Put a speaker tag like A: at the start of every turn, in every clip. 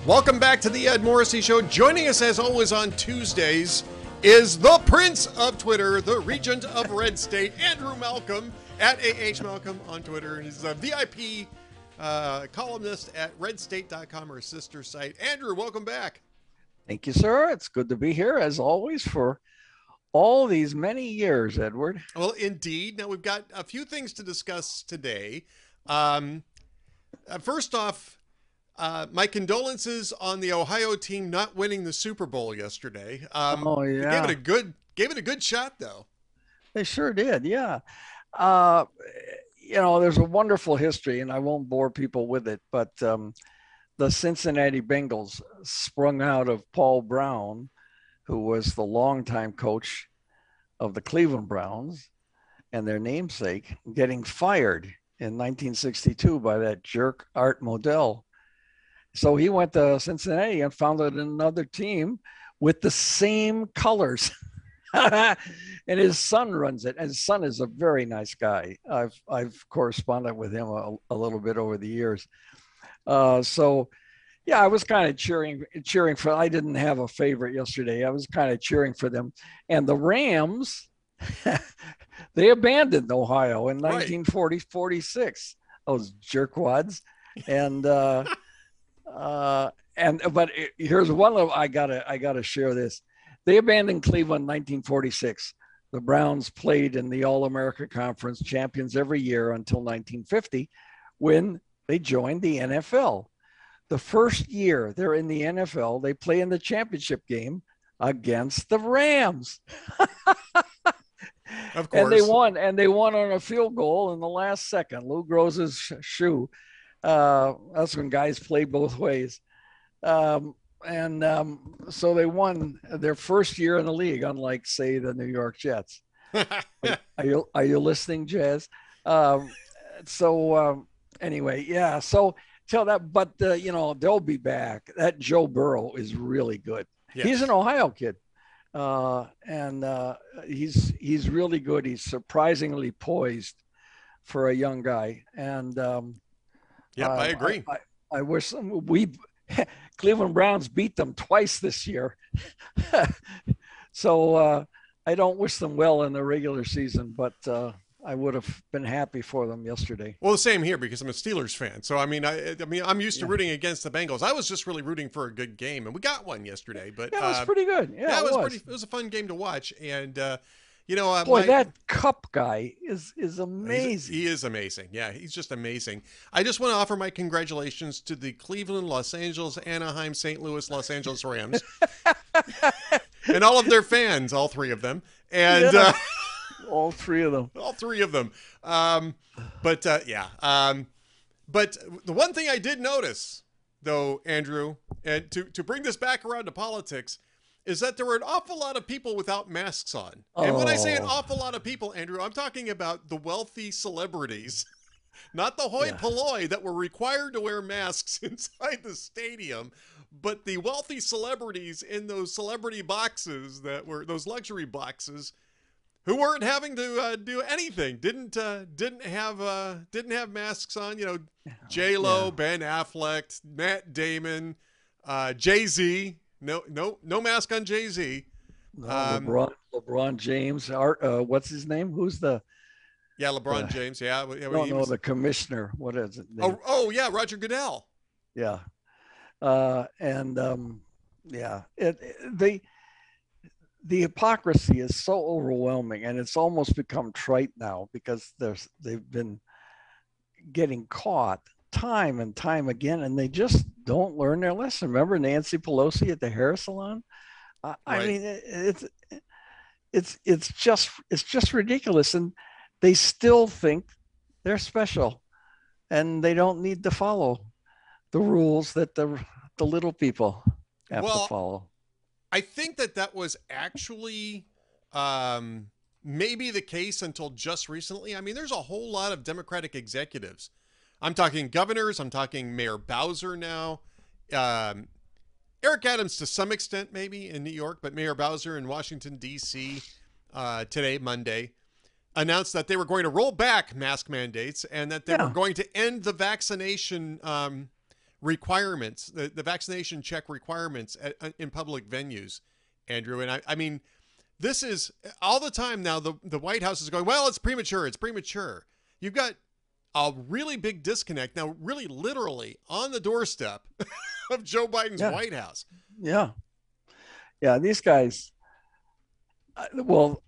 A: Welcome back to the Ed Morrissey Show. Joining us as always on Tuesdays is the Prince of Twitter, the Regent of Red State, Andrew Malcolm, at AH Malcolm on Twitter. He's a VIP columnist at redstate.com, our sister site. Andrew, welcome back.
B: Thank you, sir. It's good to be here, as always, for all these many years, Edward.
A: Well, indeed. Now, we've got a few things to discuss today. First off, my condolences on the Ohio team not winning the Super Bowl yesterday.
B: Oh, yeah.
A: They gave it a good shot, though.
B: They sure did, yeah. There's a wonderful history, and I won't bore people with it, but the Cincinnati Bengals sprung out of Paul Brown, who was the longtime coach of the Cleveland Browns and their namesake, getting fired in 1962 by that jerk Art Modell. So he went to Cincinnati and founded another team with the same colors. And his son runs it. And his son is a very nice guy. I've corresponded with him a little bit over the years. So yeah, I was kind of cheering for, I didn't have a favorite yesterday. I was kind of cheering for them. And the Rams, they abandoned Ohio in 1946, those jerkwads. But here's one of, I gotta share this. They abandoned Cleveland in 1946. The Browns played in the All-America Conference, champions every year until 1950, when they joined the NFL. The first year they're in the NFL, they play in the championship game against the Rams.
A: Of course.
B: And they won on a field goal in the last second. Lou Groza's shoe. That's when guys play both ways. So they won their first year in the league, unlike, say, the New York Jets. Are you listening, Jazz? Anyway, yeah. So tell that, but they'll be back. That Joe Burrow is really good. Yes. He's an Ohio kid, and he's really good. He's surprisingly poised for a young guy, and
A: I agree.
B: I wish Cleveland Browns beat them twice this year. So I don't wish them well in the regular season, but I would have been happy for them yesterday.
A: Well, the same here, because I'm a Steelers fan. So, I'm used to rooting against the Bengals. I was just really rooting for a good game, and we got one yesterday. But
B: it was pretty good. Yeah,
A: it was a fun game to watch. And,
B: that Cup guy is amazing.
A: He is amazing. Yeah, he's just amazing. I just want to offer my congratulations to the Cleveland, Los Angeles, Anaheim, St. Louis, Los Angeles Rams. And all of their fans, all three of them. And
B: all three of them.
A: All three of them. But the one thing I did notice, though, Andrew, and to bring this back around to politics, is that there were an awful lot of people without masks on. And when I say an awful lot of people, Andrew, I'm talking about the wealthy celebrities, not the hoi polloi that were required to wear masks inside the stadium, but the wealthy celebrities in those celebrity boxes that were those luxury boxes, who weren't having to do anything, didn't have masks on. J-Lo, Ben Affleck, Matt Damon, Jay-Z. No mask on Jay-Z.
B: No, LeBron James. What's his name? Who's the?
A: Yeah, LeBron James. Yeah.
B: No, the commissioner. What is it?
A: Yeah, Roger Goodell.
B: Yeah. The hypocrisy is so overwhelming, and it's almost become trite now, because they've been getting caught time and time again, and they just don't learn their lesson. Remember Nancy Pelosi at the hair salon? I mean, it's just ridiculous, and they still think they're special, and they don't need to follow the rules that the little people have to follow.
A: I think that was actually maybe the case until just recently. I mean, there's a whole lot of Democratic executives. I'm talking governors. I'm talking Mayor Bowser now. Eric Adams to some extent maybe in New York, but Mayor Bowser in Washington, D.C. Today, Monday, announced that they were going to roll back mask mandates and that they were going to end the vaccination requirements, the vaccination check requirements in public venues, Andrew. And I mean, this is all the time now. The White House is going, well, it's premature. It's premature. You've got a really big disconnect now, really literally on the doorstep of Joe Biden's White House.
B: Yeah. Yeah. These guys, well,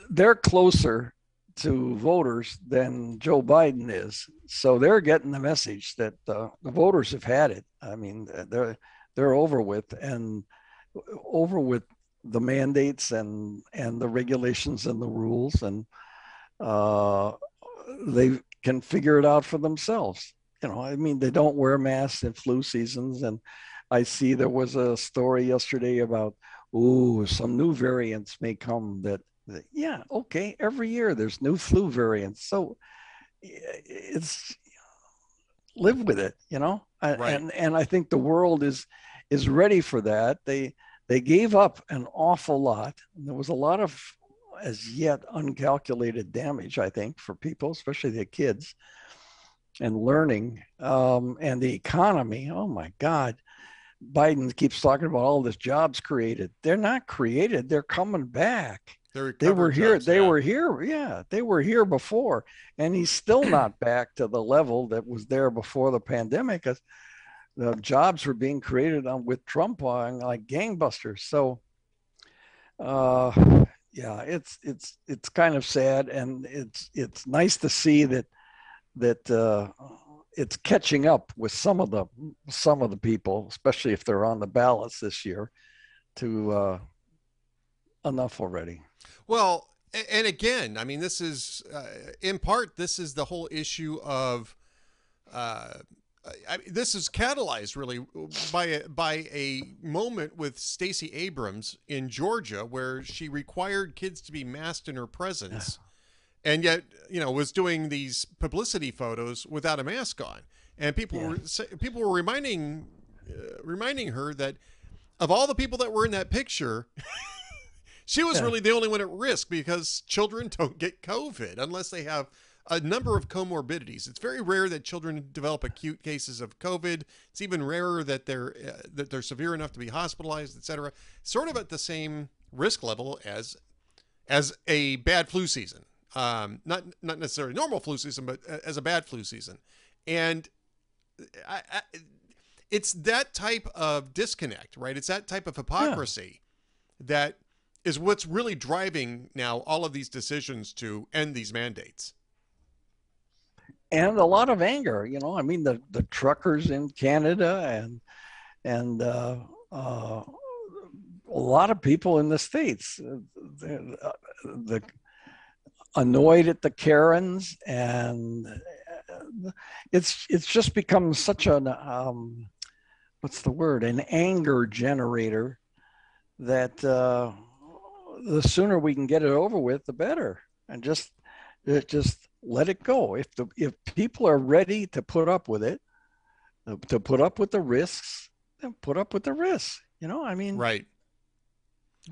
B: they're closer to voters than Joe Biden is. So they're getting the message that the voters have had it. I mean, they're over with the mandates and the regulations and the rules, and they can figure it out for themselves. I mean, they don't wear masks in flu seasons. And I see there was a story yesterday about, some new variants may come yeah, okay, every year there's new flu variants. So it's live with it,
A: Right.
B: And I think the world is ready for that. They gave up an awful lot. There was a lot of as yet uncalculated damage, I think, for people, especially the kids, and learning, and the economy. Oh my God. Biden keeps talking about all this jobs created. They're not created. They're coming back. They were here.
A: Jobs,
B: they were here. Yeah, they were here before, and he's still not back to the level that was there before the pandemic. The jobs were being created with Trump on like gangbusters. So, yeah, it's kind of sad, and it's nice to see that it's catching up with some of the people, especially if they're on the ballots this year, to enough already.
A: Well, and again, I mean, this is in part, this is the whole issue of this is catalyzed really by a moment with Stacey Abrams in Georgia, where she required kids to be masked in her presence, and yet was doing these publicity photos without a mask on, and people were reminding her that of all the people that were in that picture. She was really the only one at risk, because children don't get COVID unless they have a number of comorbidities. It's very rare that children develop acute cases of COVID. It's even rarer that they're severe enough to be hospitalized, etc. Sort of at the same risk level as a bad flu season. Not necessarily normal flu season, but as a bad flu season. And it's that type of disconnect, right? It's that type of hypocrisy that is what's really driving now all of these decisions to end these mandates.
B: And a lot of anger, I mean, the truckers in Canada and a lot of people in the States, the annoyed at the Karens, and it's just become such an what's the word? An anger generator that the sooner we can get it over with, the better, and just let it go. If people are ready to put up with it, to put up with the risks, then put up with the risks. I mean,
A: right.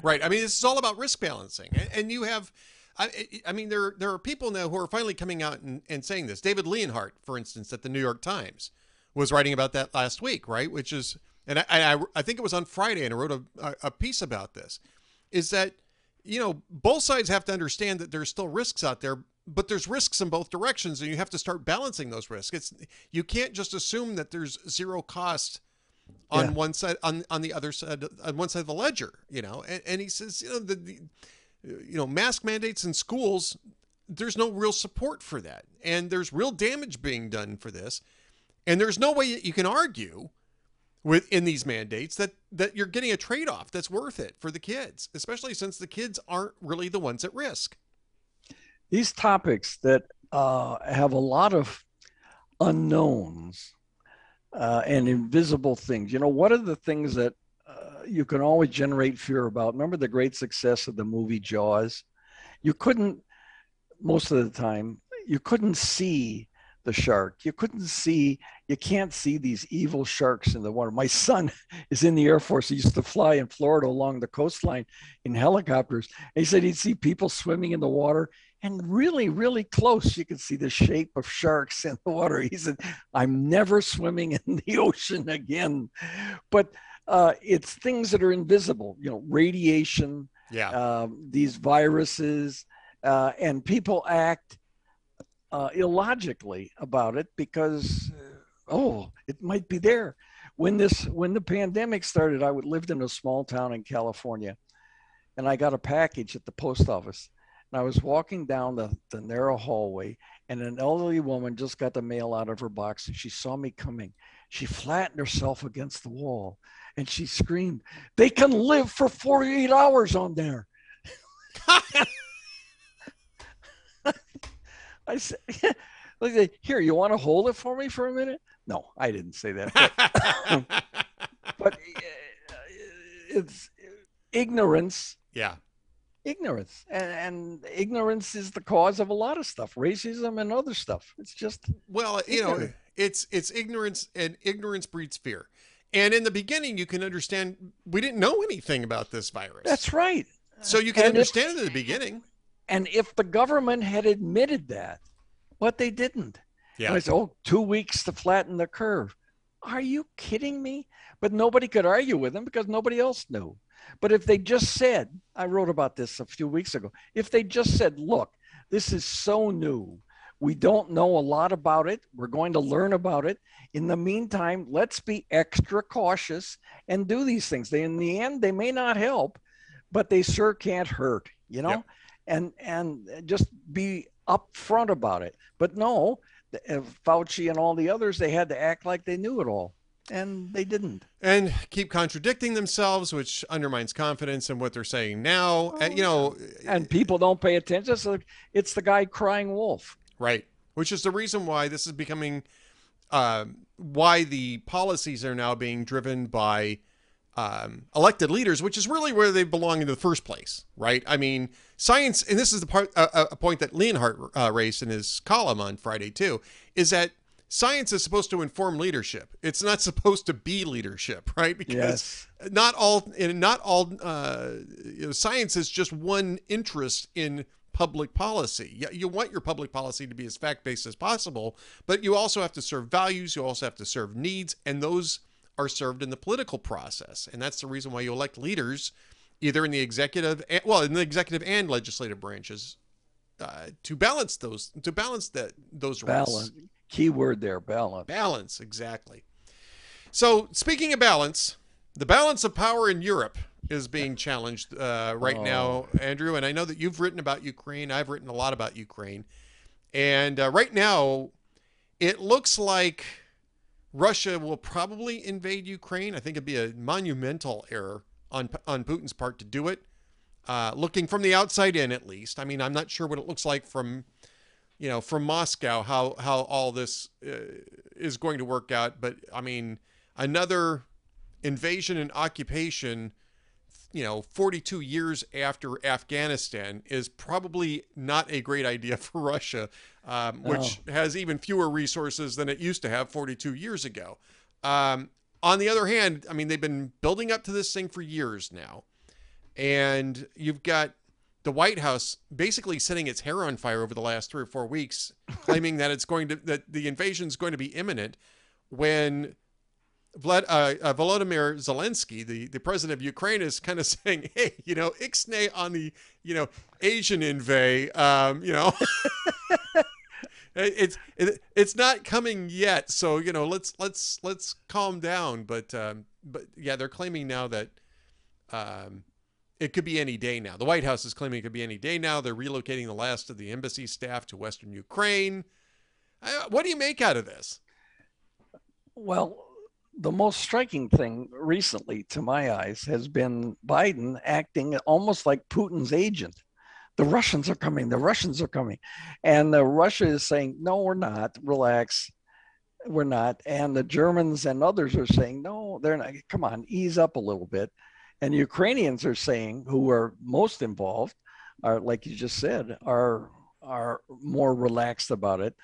A: I mean, this is all about risk balancing, and you have. I mean, there are people now who are finally coming out and saying this. David Leonhardt, for instance, at the New York Times, was writing about that last week, right? Which is, and I think it was on Friday, and I wrote a piece about this, is that, both sides have to understand that there's still risks out there, but there's risks in both directions, and you have to start balancing those risks. You can't just assume that there's zero cost on one side, on the other side, on one side of the ledger, and he says, mask mandates in schools, there's no real support for that. And there's real damage being done for this. And there's no way you can argue in these mandates that you're getting a trade-off that's worth it for the kids, especially since the kids aren't really the ones at risk.
B: These topics that have a lot of unknowns and invisible things. What are the things that you can always generate fear about? Remember the great success of the movie Jaws? You couldn't, most of the time, you couldn't see the shark. You can't see these evil sharks in the water. My son is in the Air Force. He used to fly in Florida along the coastline in helicopters. And he said he'd see people swimming in the water, and really, really close, you could see the shape of sharks in the water. He said, I'm never swimming in the ocean again. But it's things that are invisible, radiation, these viruses, and people act illogically about it because, it might be there. When the pandemic started, I lived in a small town in California, and I got a package at the post office. And I was walking down the narrow hallway, and an elderly woman just got the mail out of her box, and she saw me coming. She flattened herself against the wall, and she screamed, "They can live for 48 hours on there." I said, "Here, you want to hold it for me for a minute?" No, I didn't say that. But it's ignorance.
A: Yeah.
B: Ignorance, and ignorance is the cause of a lot of stuff, racism and other stuff. It's just,
A: it's ignorance, and ignorance breeds fear. And in the beginning, you can understand we didn't know anything about this virus.
B: That's right.
A: So you can understand it at the beginning.
B: And if the government had admitted that, but they didn't.
A: Yeah.
B: I said, 2 weeks to flatten the curve. Are you kidding me? But nobody could argue with them because nobody else knew. But if they just said, I wrote about this a few weeks ago, if they just said, look, this is so new, we don't know a lot about it, we're going to learn about it. In the meantime, let's be extra cautious and do these things. In the end, they may not help, but they sure can't hurt, Yep. And just be upfront about it. But no, Fauci and all the others, they had to act like they knew it all. And they didn't.
A: And keep contradicting themselves, which undermines confidence in what they're saying now.
B: And people don't pay attention. So it's the guy crying wolf.
A: Right. Which is the reason why this is becoming, why the policies are now being driven by elected leaders, which is really where they belong in the first place. Right. I mean, science, and this is the part, a point that Leonhardt raised in his column on Friday too, is that science is supposed to inform leadership. It's not supposed to be leadership, right? Because not all science is just one interest in public policy. You want your public policy to be as fact-based as possible, but you also have to serve values. You also have to serve needs, and those are served in the political process. And that's the reason why you elect leaders, either in the executive, and legislative branches, to balance those roles.
B: Key word there, balance.
A: Balance, exactly. So speaking of balance, the balance of power in Europe is being challenged right now, Andrew. And I know that you've written about Ukraine. I've written a lot about Ukraine. And right now, it looks like Russia will probably invade Ukraine. I think it'd be a monumental error on Putin's part to do it. Looking from the outside in, at least. I mean, I'm not sure what it looks like from Moscow, how all this is going to work out. But I mean, another invasion and occupation, 42 years after Afghanistan is probably not a great idea for Russia, which has even fewer resources than it used to have 42 years ago. On the other hand, I mean, they've been building up to this thing for years now. And you've got the White House basically setting its hair on fire over the last 3 or 4 weeks, claiming that that the invasion is going to be imminent, when Volodymyr Zelensky, the president of Ukraine, is kind of saying, "Hey, ixnay on the Asian invade, it's not coming yet, so let's calm down." But yeah, they're claiming now that it could be any day now. The White House is claiming it could be any day now. They're relocating the last of the embassy staff to Western Ukraine. What do you make out of this?
B: Well, the most striking thing recently, to my eyes, has been Biden acting almost like Putin's agent. The Russians are coming. The Russians are coming. And Russia is saying, no, we're not. Relax. We're not. And the Germans and others are saying, no, they're not. Come on, ease up a little bit. And Ukrainians are saying, who are most involved, are, like you just said, are more relaxed about it.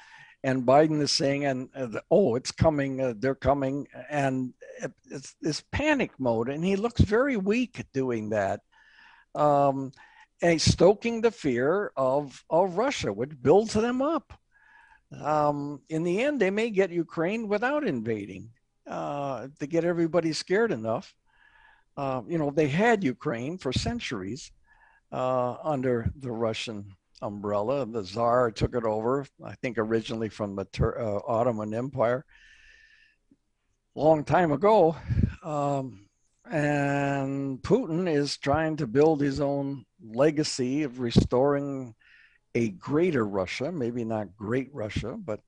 B: and Biden is saying, oh, it's coming, they're coming, and it's this panic mode, and he looks very weak doing that. And he's stoking the fear of Russia, which builds them up. In the end, they may get Ukraine without invading to get everybody scared enough. They had Ukraine for centuries under the Russian umbrella. The Tsar took it over, I think originally from the Ottoman Empire, long time ago. And Putin is trying to build his own legacy of restoring a greater Russia, maybe not great Russia, but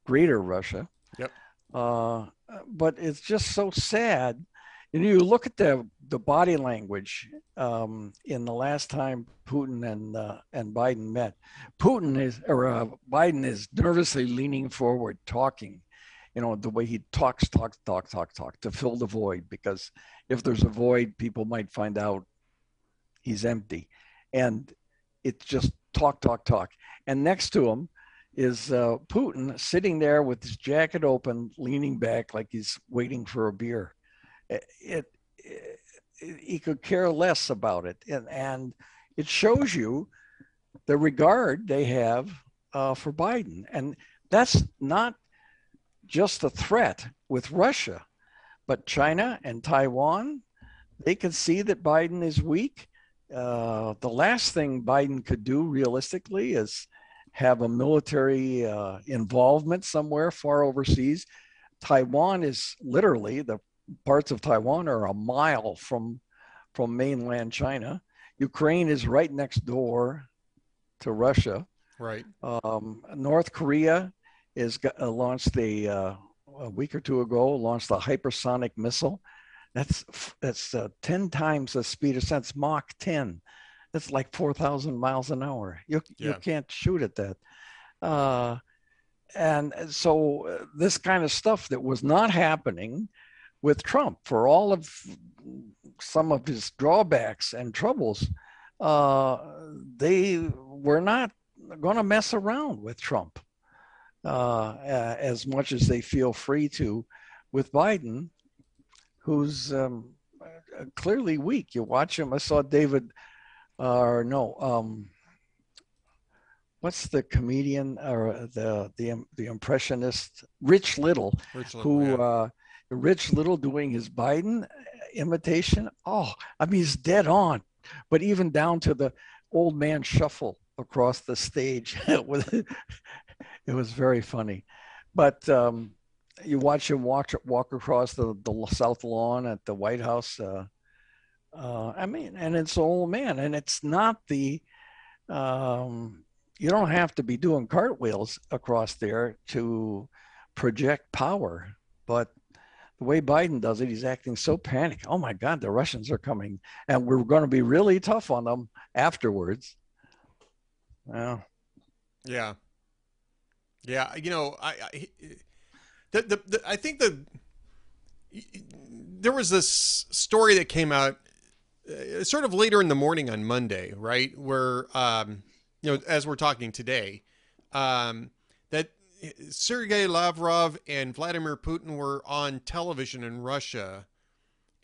B: greater Russia.
A: Yep.
B: But it's just so sad. And you look at the body language in the last time Putin and Biden met. Biden is nervously leaning forward, talking. The way he talks to fill the void, because if there's a void, people might find out he's empty. And it's just talk. And next to him is Putin sitting there with his jacket open, leaning back like he's waiting for a beer. He could care less about it. And it shows you the regard they have for Biden. And that's not just a threat with Russia, but China and Taiwan, they can see that Biden is weak. The last thing Biden could do realistically is have a military involvement somewhere far overseas. Taiwan is literally, the parts of Taiwan are a mile from mainland China. Ukraine is right next door to Russia.
A: Right.
B: North Korea is launched a week or two ago, launched a hypersonic missile. That's 10 times the speed of sound. It's Mach 10. That's like 4,000 miles an hour. You can't shoot at that. And so this kind of stuff that was not happening with Trump, for all of some of his drawbacks and troubles, they were not going to mess around with Trump as much as they feel free to with Biden, who's clearly weak. You watch him. I saw what's the comedian or the impressionist, Rich Little, Rich Little doing his Biden imitation. Oh, I mean, he's dead on, but even down to the old man shuffle across the stage. It was very funny. But you watch him walk across the South Lawn at the White House. I mean, and it's an old man, and it's not the, you don't have to be doing cartwheels across there to project power. But the way Biden does it, he's acting so panicked. Oh my God, the Russians are coming, and we're going to be really tough on them afterwards. Well,
A: yeah. You know, I think there was this story that came out sort of later in the morning on Monday, right? Where, as we're talking today, that Sergei Lavrov and Vladimir Putin were on television in Russia,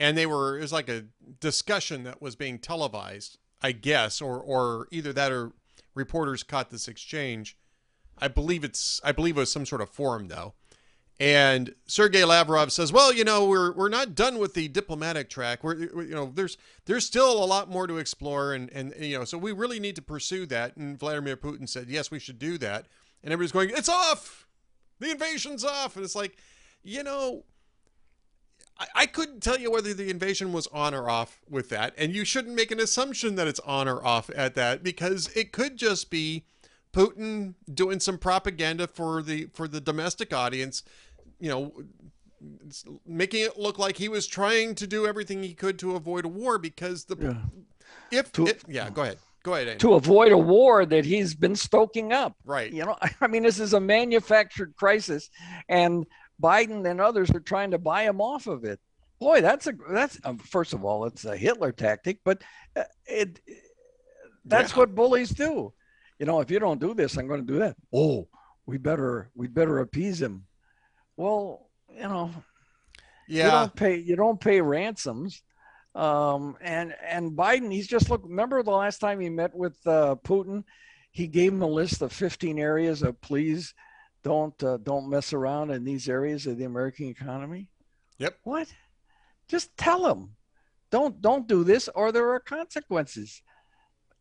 A: and it was like a discussion that was being televised, I guess, or either that or reporters caught this exchange. I believe it was some sort of forum though. And Sergei Lavrov says, well, we're not done with the diplomatic track. There's still a lot more to explore. And so we really need to pursue that. And Vladimir Putin said, yes, we should do that. And everybody's going, it's off. The invasion's off. And it's like, I couldn't tell you whether the invasion was on or off with that. And you shouldn't make an assumption that it's on or off at that, because it could just be Putin doing some propaganda for the domestic audience, making it look like he was trying to do everything he could to avoid a war, because go ahead. Andy.
B: To avoid a war that he's been stoking up.
A: Right.
B: I mean, this is a manufactured crisis, and Biden and others are trying to buy him off of it. Boy, that's first of all, it's a Hitler tactic, but that's what bullies do. If you don't do this, I'm going to do that. Oh, we better appease him. Well,
A: Yeah.
B: you don't pay ransoms. And Biden, he's just look. Remember the last time he met with Putin, he gave him a list of 15 areas of please don't mess around in these areas of the American economy.
A: Yep.
B: What? Just tell him, don't do this, or there are consequences.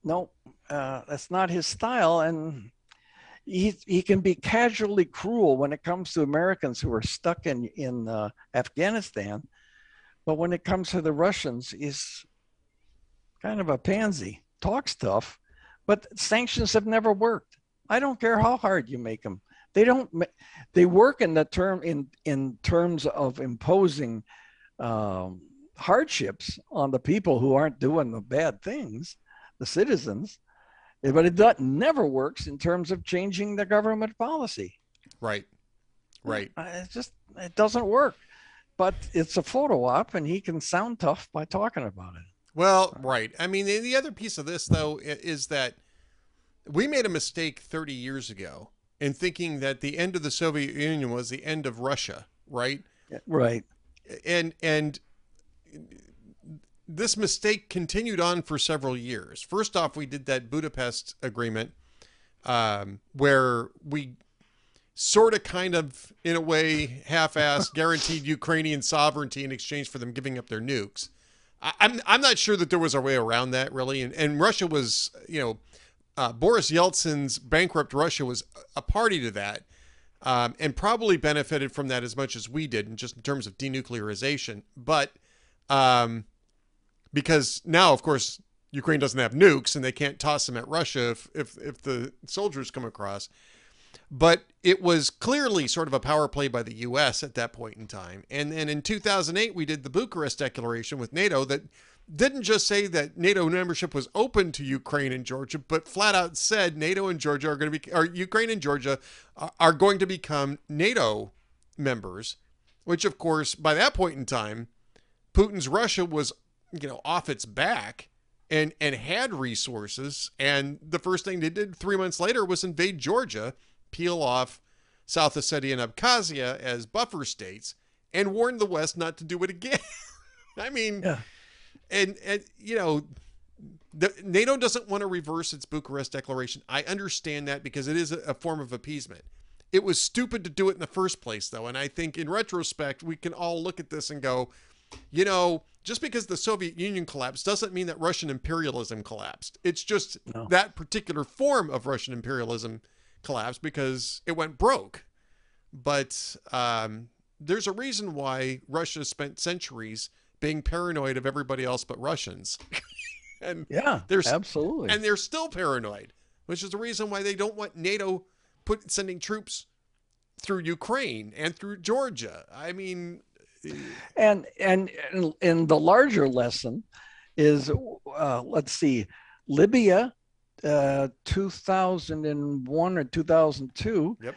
B: No, that's not his style, and he can be casually cruel when it comes to Americans who are stuck in Afghanistan, but when it comes to the Russians, he's kind of a pansy. Talks tough, but sanctions have never worked. I don't care how hard you make them. They don't. They work in in terms of imposing hardships on the people who aren't doing the bad things, the citizens. But never works in terms of changing the government policy.
A: Right. Right.
B: It doesn't work. But it's a photo op, and he can sound tough by talking about it.
A: Well, right. I mean, the other piece of this, though, is that we made a mistake 30 years ago in thinking that the end of the Soviet Union was the end of Russia, right?
B: Right.
A: And this mistake continued on for several years. First off, we did that Budapest agreement where we sort of kind of, in a way, half-assed guaranteed Ukrainian sovereignty in exchange for them giving up their nukes. I'm not sure that there was a way around that, really. And Russia was, Boris Yeltsin's bankrupt Russia was a party to that, and probably benefited from that as much as we did, in terms of denuclearization. But because now, of course, Ukraine doesn't have nukes, and they can't toss them at Russia if the soldiers come across. But it was clearly sort of a power play by the U.S. at that point in time. And then in 2008, we did the Bucharest Declaration with NATO that didn't just say that NATO membership was open to Ukraine and Georgia, but flat out said NATO and Georgia are going to be, or Ukraine and Georgia are going to become NATO members, which, of course, by that point in time, Putin's Russia was, off its back and had resources. And the first thing they did 3 months later was invade Georgia, peel off South Ossetia and Abkhazia as buffer states, and warn the West not to do it again. I mean,
B: yeah.
A: and NATO doesn't want to reverse its Bucharest Declaration. I understand that because it is a form of appeasement. It was stupid to do it in the first place, though. And I think in retrospect, we can all look at this and go, just because the Soviet Union collapsed doesn't mean that Russian imperialism collapsed. It's just that particular form of Russian imperialism collapsed because it went broke. But there's a reason why Russia spent centuries being paranoid of everybody else but Russians. And
B: absolutely.
A: And they're still paranoid, which is the reason why they don't want NATO sending troops through Ukraine and through Georgia. I mean,
B: and the larger lesson is, let's see, Libya, 2001 or 2002.
A: Yep.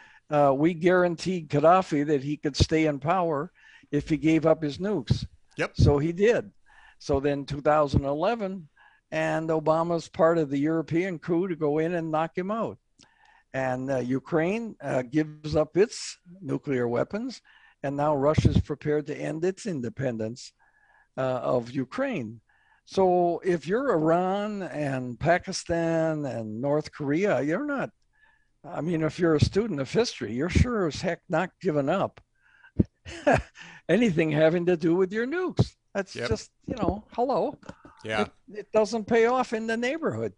B: We guaranteed Gaddafi that he could stay in power if he gave up his nukes.
A: Yep.
B: So he did. So then 2011, and Obama's part of the European coup to go in and knock him out. And Ukraine gives up its nuclear weapons, and now Russia's prepared to end its independence of Ukraine. So if you're Iran and Pakistan and North Korea, you're not, if you're a student of history, you're sure as heck not giving up anything having to do with your nukes. That's just, hello.
A: Yeah.
B: It doesn't pay off in the neighborhood.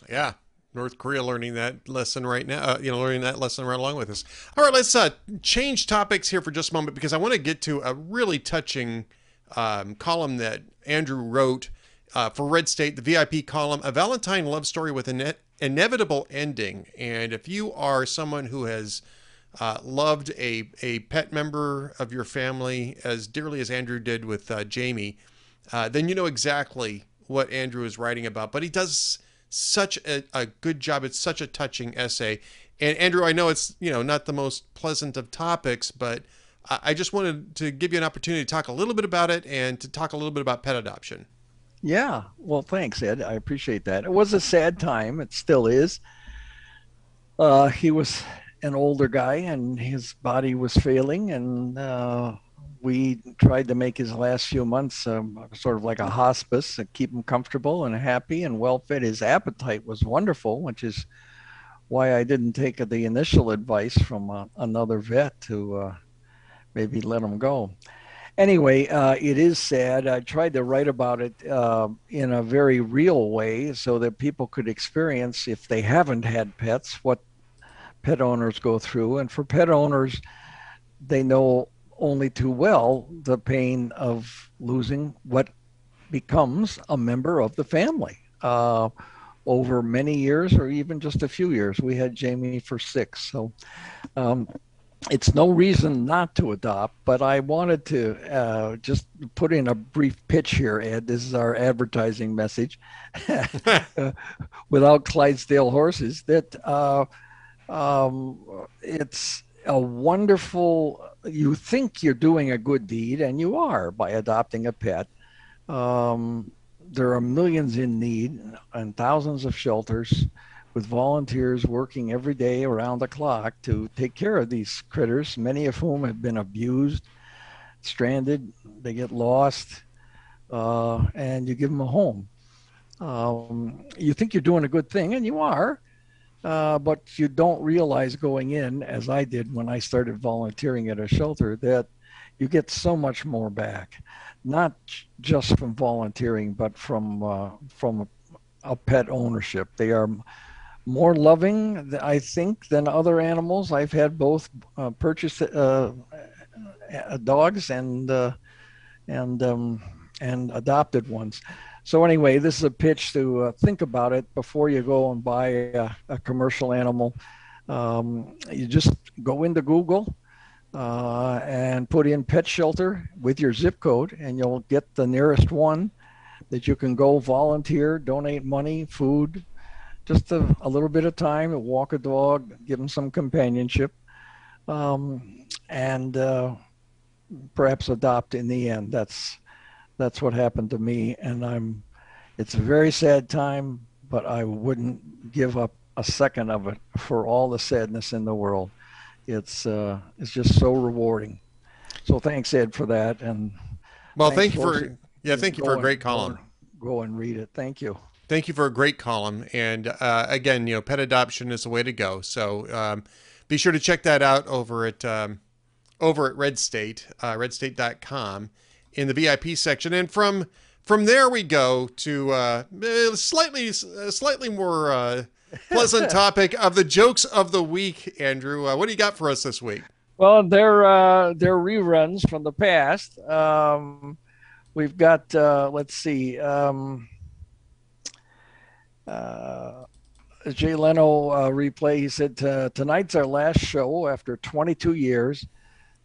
A: Yeah. North Korea learning that lesson right now, learning that lesson right along with us. All right, let's change topics here for just a moment, because I want to get to a really touching column that Andrew wrote for Red State, the VIP column, A Valentine Love Story with an Inevitable Ending. And if you are someone who has loved a pet member of your family as dearly as Andrew did with Jamie, then you know exactly what Andrew is writing about. But he does such a good job. It's such a touching essay. And Andrew, I know it's, not the most pleasant of topics, but I just wanted to give you an opportunity to talk a little bit about it and to talk a little bit about pet adoption.
B: Yeah. Well, thanks, Ed. I appreciate that. It was a sad time. It still is. He was an older guy, and his body was failing, and we tried to make his last few months sort of like a hospice to keep him comfortable and happy and well fed. His appetite was wonderful, which is why I didn't take the initial advice from another vet to maybe let him go. Anyway, it is sad. I tried to write about it in a very real way so that people could experience, if they haven't had pets, what pet owners go through. And for pet owners, they know only too well the pain of losing what becomes a member of the family over many years or even just a few years. We had Jamie for 6. So it's no reason not to adopt, but I wanted to just put in a brief pitch here, Ed. This is our advertising message without Clydesdale horses, that it's a wonderful, you think you're doing a good deed, and you are by adopting a pet. There are millions in need and thousands of shelters with volunteers working every day around the clock to take care of these critters, many of whom have been abused, stranded, they get lost, and you give them a home. You think you're doing a good thing, and you are, but you don't realize going in, as I did when I started volunteering at a shelter, that you get so much more back, not just from volunteering, but from a pet ownership. They are more loving, I think, than other animals. I've had both purchase dogs and adopted ones. So anyway, this is a pitch to think about it before you go and buy a commercial animal. You just go into Google and put in pet shelter with your zip code, and you'll get the nearest one that you can go volunteer, donate money, food, just a little bit of time, walk a dog, give them some companionship, and perhaps adopt in the end. That's what happened to me, and it's a very sad time, but I wouldn't give up a second of it for all the sadness in the world. It's just so rewarding. So thanks, Ed, for that, and
A: well, thank you for a great column.
B: Go and read it. Thank you.
A: Thank you for a great column. And again, pet adoption is the way to go. So be sure to check that out over at Red State, redstate.com, in the VIP section. And from there we go to a slightly more pleasant topic of the jokes of the week. Andrew, what do you got for us this week?
B: Well, they're reruns from the past. We've got let's see. Jay Leno replay. He said, tonight's our last show after 22 years.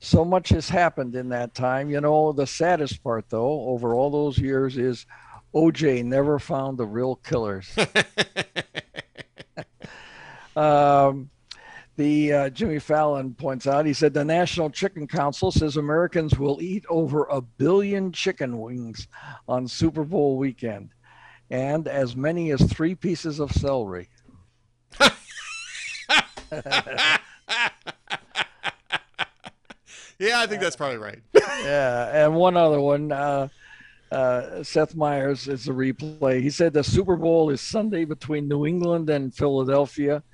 B: So much has happened in that time. The saddest part, though, over all those years is OJ never found the real killers. Jimmy Fallon points out, he said, the National Chicken Council says Americans will eat over 1 billion chicken wings on Super Bowl weekend, and as many as 3 pieces of celery.
A: Yeah, I think that's probably right.
B: Yeah, and one other one, Seth Meyers is a replay. He said the Super Bowl is Sunday between New England and Philadelphia.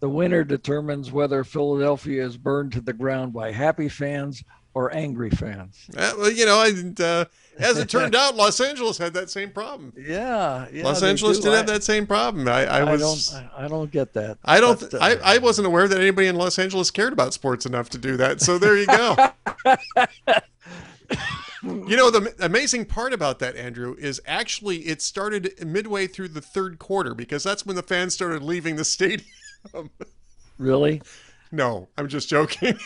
B: The winner determines whether Philadelphia is burned to the ground by happy fans or angry fans.
A: Well, as it turned out, Los Angeles had that same problem.
B: Yeah,
A: Los Angeles did have that same problem. I
B: don't get that.
A: I wasn't aware that anybody in Los Angeles cared about sports enough to do that. So there you go. The amazing part about that, Andrew, is actually it started midway through the third quarter, because that's when the fans started leaving the stadium.
B: Really?
A: No, I'm just joking.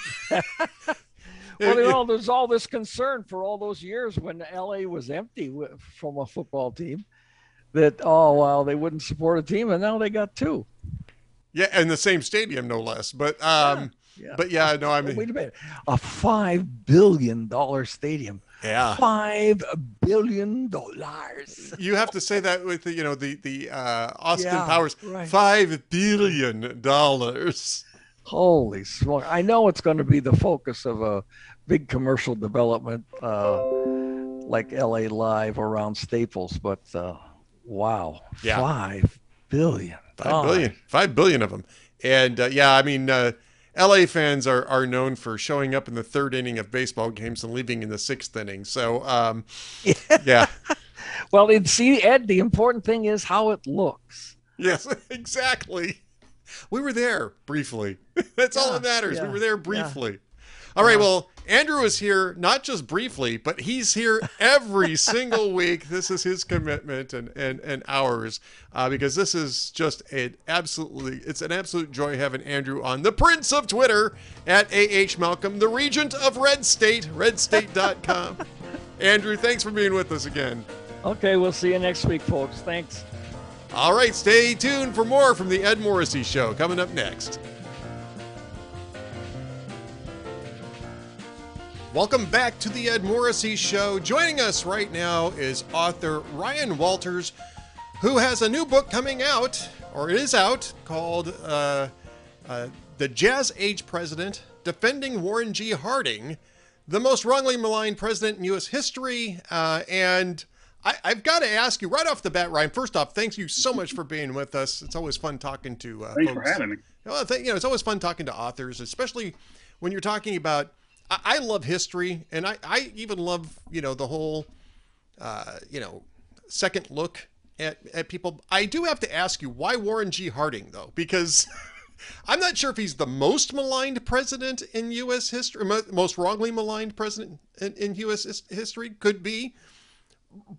B: Well, there's all this concern for all those years when LA was empty from a football team that, they wouldn't support a team, and now they got 2.
A: Yeah, in the same stadium, no less. But wait a minute,
B: a $5 billion stadium.
A: Yeah,
B: $5 billion.
A: You have to say that with the Austin Powers.
B: Right.
A: $5 billion.
B: Holy smoke. I know it's going to be the focus of a big commercial development like LA Live around Staples, but wow,
A: Yeah,
B: 5 billion.
A: 5 billion, 5 billion of them. And yeah, I mean, LA fans are known for showing up in the third inning of baseball games and leaving in the sixth inning. So yeah,
B: Well, and see, Ed, the important thing is how it looks.
A: yes, exactly. We were there briefly. That's all that
B: Yeah,
A: matters. We
B: yeah,
A: were there
B: yeah,
A: briefly. All right.
B: yeah.
A: Well, Andrew is here not just briefly, but he's here every single week. This is his commitment and ours because this is just it's an absolute joy having Andrew on. The Prince of Twitter at AH Malcolm, the Regent of Red State, redstate.com. Andrew, thanks for being with us again.
B: Okay, we'll see you next week, folks. Thanks.
A: All right. Stay tuned for more from the Ed Morrissey Show coming up next. Welcome back to the Ed Morrissey Show. Joining us right now is author Ryan Walters, who has a new book coming out, or is out, called The Jazz Age President, Defending Warren G. Harding, the most wrongly maligned president in U.S. history. And I've got to ask you right off the bat, Ryan, first off, thank you so much for being with us. It's always fun talking to
C: Thanks
A: folks.
C: for having me.
A: Well, it's always fun talking to authors, especially when you're talking about I love history, and I even love, the whole, second look at people. I do have to ask you, why Warren G. Harding, though? Because I'm not sure if he's the most maligned president in U.S. history, most wrongly maligned president in U.S. history, could be.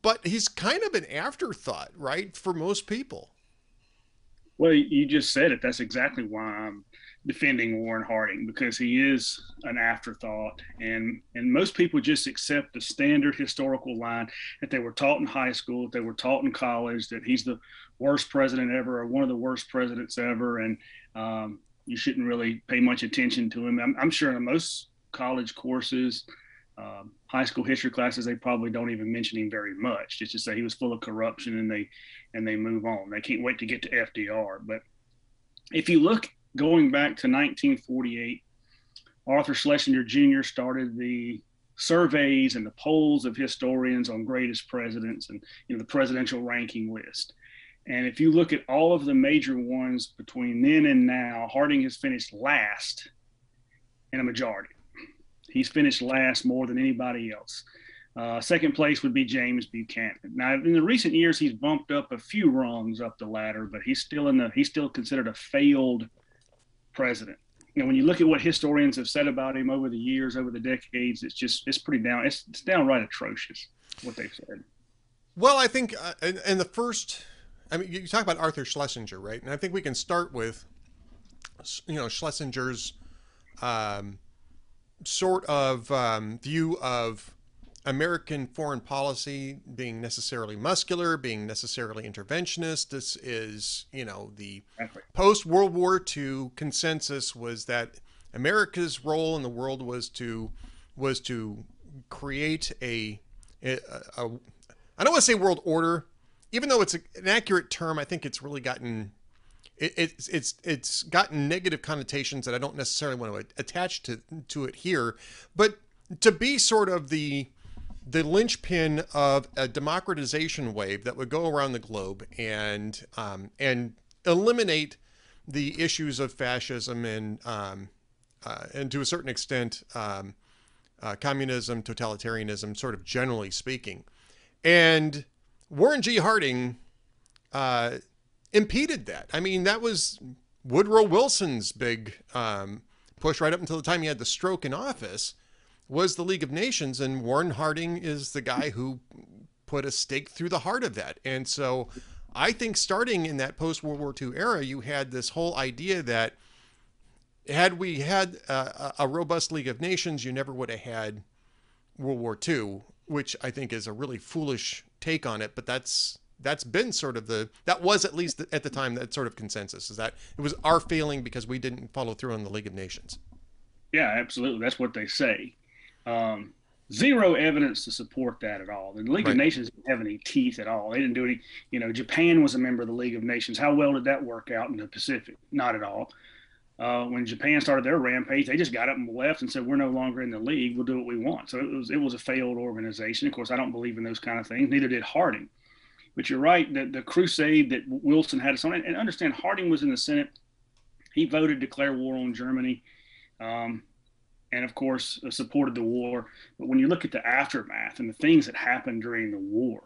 A: But he's kind of an afterthought, right, for most people.
C: Well, you just said it. That's exactly why I'm defending Warren Harding, because he is an afterthought, and most people just accept the standard historical line that they were taught in high school, that they were taught in college, that he's the worst president ever or one of the worst presidents ever, and you shouldn't really pay much attention to him. I'm sure in most college courses, high school history classes, they probably don't even mention him very much, just to say he was full of corruption, and they move on. They can't wait to get to FDR. But if you look going back to 1948, Arthur Schlesinger Jr. started the surveys and the polls of historians on greatest presidents, and the presidential ranking list. And if you look at all of the major ones between then and now, Harding has finished last in a majority. He's finished last more than anybody else. Second place would be James Buchanan. Now, in the recent years, he's bumped up a few rungs up the ladder, but he's still considered a failed president. When you look at what historians have said about him over the years, over the decades, it's downright atrocious what they've said.
A: Well, I think in the first, you talk about Arthur Schlesinger, right? And I think we can start with, Schlesinger's sort of view of American foreign policy being necessarily muscular, being necessarily interventionist. This is, the post-World War II consensus was that America's role in the world was to create a I don't want to say world order, even though it's an accurate term. I think it's really gotten it's gotten negative connotations that I don't necessarily want to attach to it here, but to be sort of the linchpin of a democratization wave that would go around the globe and eliminate the issues of fascism and to a certain extent communism, totalitarianism, sort of generally speaking. And Warren G. Harding impeded that. That was Woodrow Wilson's big push right up until the time he had the stroke in office, was the League of Nations, and Warren Harding is the guy who put a stake through the heart of that. And so I think starting in that post-World War II era, you had this whole idea that had we had a robust League of Nations, you never would have had World War II, which I think is a really foolish take on it, but that's been sort of that was at least at the time that sort of consensus, is that it was our failing because we didn't follow through on the League of Nations.
C: Yeah, absolutely. That's what they say. Zero evidence to support that at all. The League of Nations didn't have any teeth at all. They didn't do any, Japan was a member of the League of Nations. How well did that work out in the Pacific? Not at all. When Japan started their rampage, they just got up and left and said, we're no longer in the league. We'll do what we want. So it was a failed organization. Of course, I don't believe in those kind of things. Neither did Harding. But you're right, the crusade that Wilson had us on, and understand Harding was in the Senate. He voted to declare war on Germany, and of course supported the war. But when you look at the aftermath and the things that happened during the war,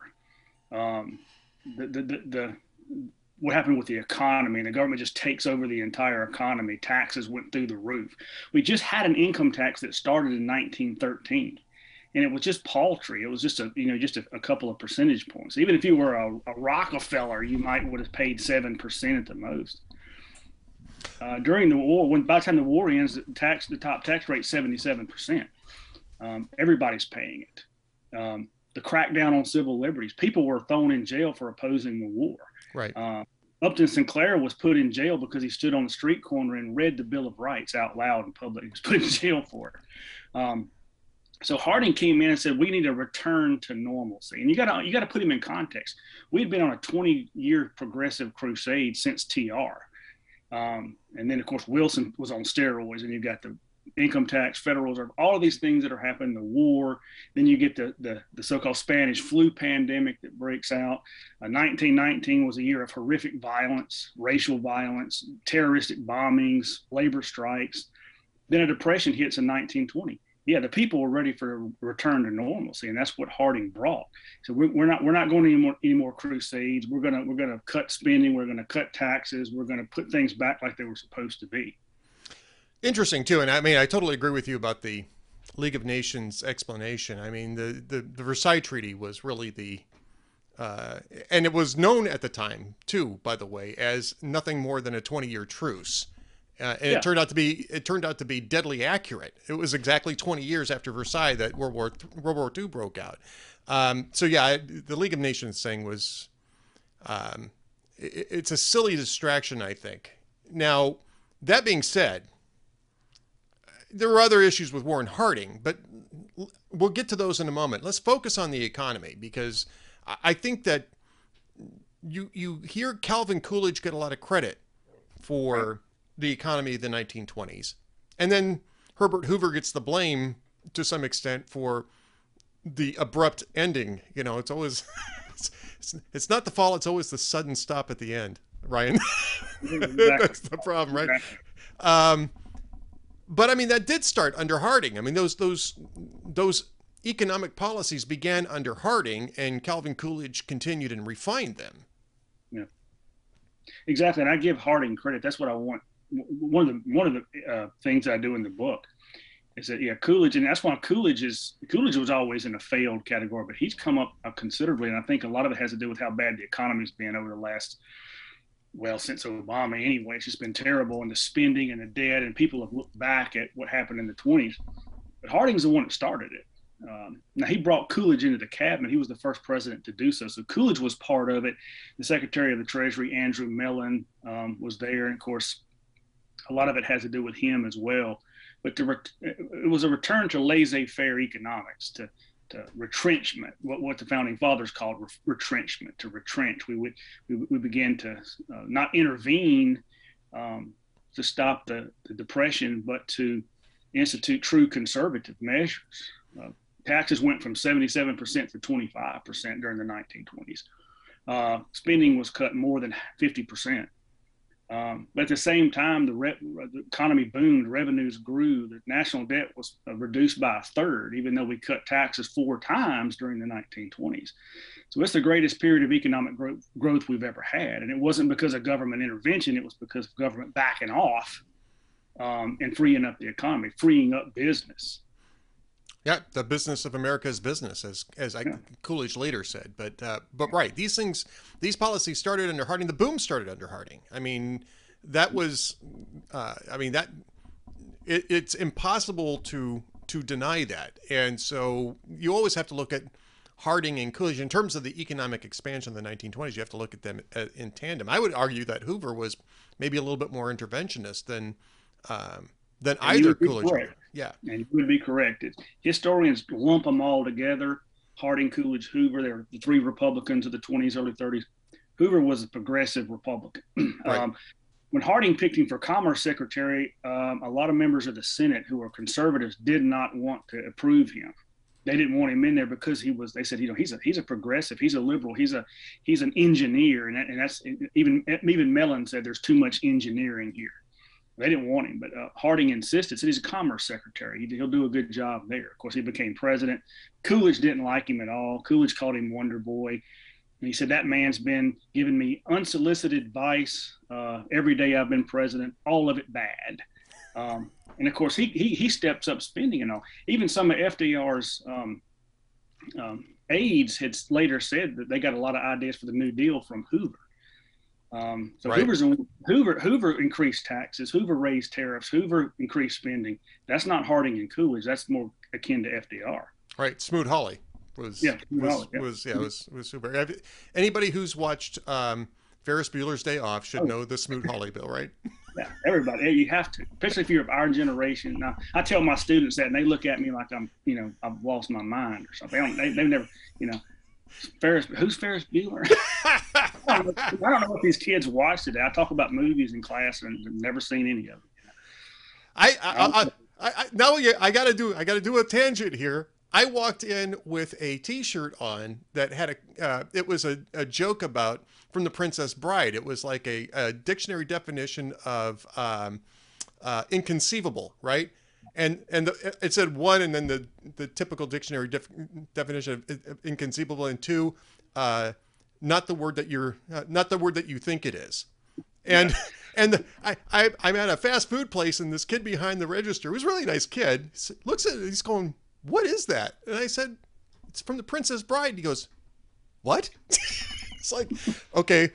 C: what happened with the economy, and the government just takes over the entire economy. Taxes went through the roof. We just had an income tax that started in 1913. And it was just paltry. It was just a couple of percentage points. Even if you were a Rockefeller, you would have paid 7% at the most. During the war, by the time the war ends, the top tax rate is 77%. Everybody's paying it. The crackdown on civil liberties. People were thrown in jail for opposing the war.
A: Right.
C: Upton Sinclair was put in jail because he stood on the street corner and read the Bill of Rights out loud in public. He was put in jail for it. So Harding came in and said, we need a return to normalcy. And you got to put him in context. We'd been on a 20-year progressive crusade since TR. And then, of course, Wilson was on steroids, and you've got the income tax, federal reserve, all of these things that are happening, the war. Then you get the so-called Spanish flu pandemic that breaks out. 1919 was a year of horrific violence, racial violence, terroristic bombings, labor strikes. Then a depression hits in 1920. Yeah, the people were ready for a return to normalcy, and that's what Harding brought. So we're not going to any more crusades. We're gonna cut spending. We're gonna cut taxes. We're gonna put things back like they were supposed to be.
A: Interesting too, and I mean I totally agree with you about the League of Nations explanation. I mean the Versailles Treaty was really the and it was known at the time too, by the way, as nothing more than a 20-year truce. And yeah. It turned out to be deadly accurate. It was exactly 20 years after Versailles that World War II broke out. So yeah, the League of Nations thing was, it's a silly distraction, I think. Now, that being said, there were other issues with Warren Harding, but we'll get to those in a moment. Let's focus on the economy, because I think that you hear Calvin Coolidge get a lot of credit for the economy of the 1920s. And then Herbert Hoover gets the blame to some extent for the abrupt ending. You know, it's always, it's not the fall, it's always the sudden stop at the end, Ryan. Exactly. That's the problem, right? Exactly. But I mean, that did start under Harding. I mean, those economic policies began under Harding, and Calvin Coolidge continued and refined them.
C: Yeah, exactly. And I give Harding credit. That's what I want. One of the things I do in the book is that, yeah, Coolidge, and that's why Coolidge was always in a failed category, but he's come up considerably, and I think a lot of it has to do with how bad the economy's been over the last, well, since Obama anyway. It's just been terrible, and the spending and the debt, and people have looked back at what happened in the 20s. But Harding's the one that started it. Now, he brought Coolidge into the cabinet. He was the first president to do so. So Coolidge was part of it. The Secretary of the Treasury, Andrew Mellon, was there, and of course, a lot of it has to do with him as well. But it was a return to laissez-faire economics, to retrenchment, what the founding fathers called retrenchment, to retrench. We began to not intervene to stop the depression, but to institute true conservative measures. Taxes went from 77% to 25% during the 1920s. Spending was cut more than 50%. But at the same time, the economy boomed, revenues grew, the national debt was reduced by a third, even though we cut taxes 4 times during the 1920s. So it's the greatest period of economic growth we've ever had. And it wasn't because of government intervention, it was because of government backing off and freeing up the economy, freeing up business.
A: Yeah, the business of America is business, as Coolidge later said. But right, these policies started under Harding. The boom started under Harding. I mean, that was, it's impossible to deny that. And so you always have to look at Harding and Coolidge in terms of the economic expansion of the 1920s. You have to look at them in tandem. I would argue that Hoover was maybe a little bit more interventionist than either Coolidge. Yeah,
C: and you would be correct. Historians lump them all together. Harding, Coolidge, Hoover. They were the 3 Republicans of the 20s, early 30s. Hoover was a progressive Republican.
A: Right.
C: when Harding picked him for Commerce Secretary, a lot of members of the Senate who were conservatives did not want to approve him. They didn't want him in there because they said, he's a progressive, he's a liberal, he's an engineer, and that's even Mellon said there's too much engineering here. They didn't want him, but Harding insisted. Said he's a Commerce Secretary. He'll do a good job there. Of course, he became president. Coolidge didn't like him at all. Coolidge called him Wonder Boy. And he said, that man's been giving me unsolicited advice every day I've been president, all of it bad. And of course, he steps up spending and all. Even some of FDR's aides had later said that they got a lot of ideas for the New Deal from Hoover. So right. Hoover increased taxes. Hoover raised tariffs. Hoover increased spending. That's not Harding and Coolidge. That's more akin to FDR.
A: Right. Smoot-Hawley was super. Anybody who's watched Ferris Bueller's Day Off should know the Smoot-Hawley bill, right?
C: Yeah, everybody. You have to, especially if you're of our generation. Now, I tell my students that, and they look at me like I've lost my mind or something. They've never, who's Ferris Bueller? I don't know if these kids watch today. I talk about movies in class and have never seen any of them.
A: I gotta do a tangent here. I walked in with a T-shirt on that had it was a joke about from The Princess Bride. It was like a dictionary definition of inconceivable, right? And it said one, and then the typical dictionary definition of inconceivable, and two, not the word that you think it is. And I'm at a fast food place, and this kid behind the register, who's a really nice kid, looks at it, he's going, "What is that?" And I said, "It's from The Princess Bride." He goes, "What?" It's like, okay,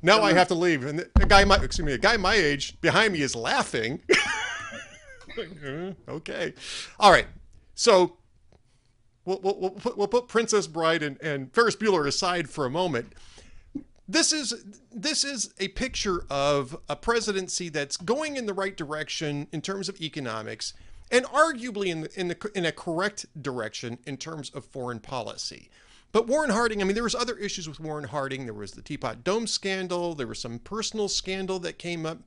A: now I have to leave. And a guy my age behind me is laughing. Okay, all right. So we'll put Princess Bride and Ferris Bueller aside for a moment. This is a picture of a presidency that's going in the right direction in terms of economics, and arguably in a correct direction in terms of foreign policy. But Warren Harding, I mean, there was other issues with Warren Harding. There was the Teapot Dome scandal. There was some personal scandal that came up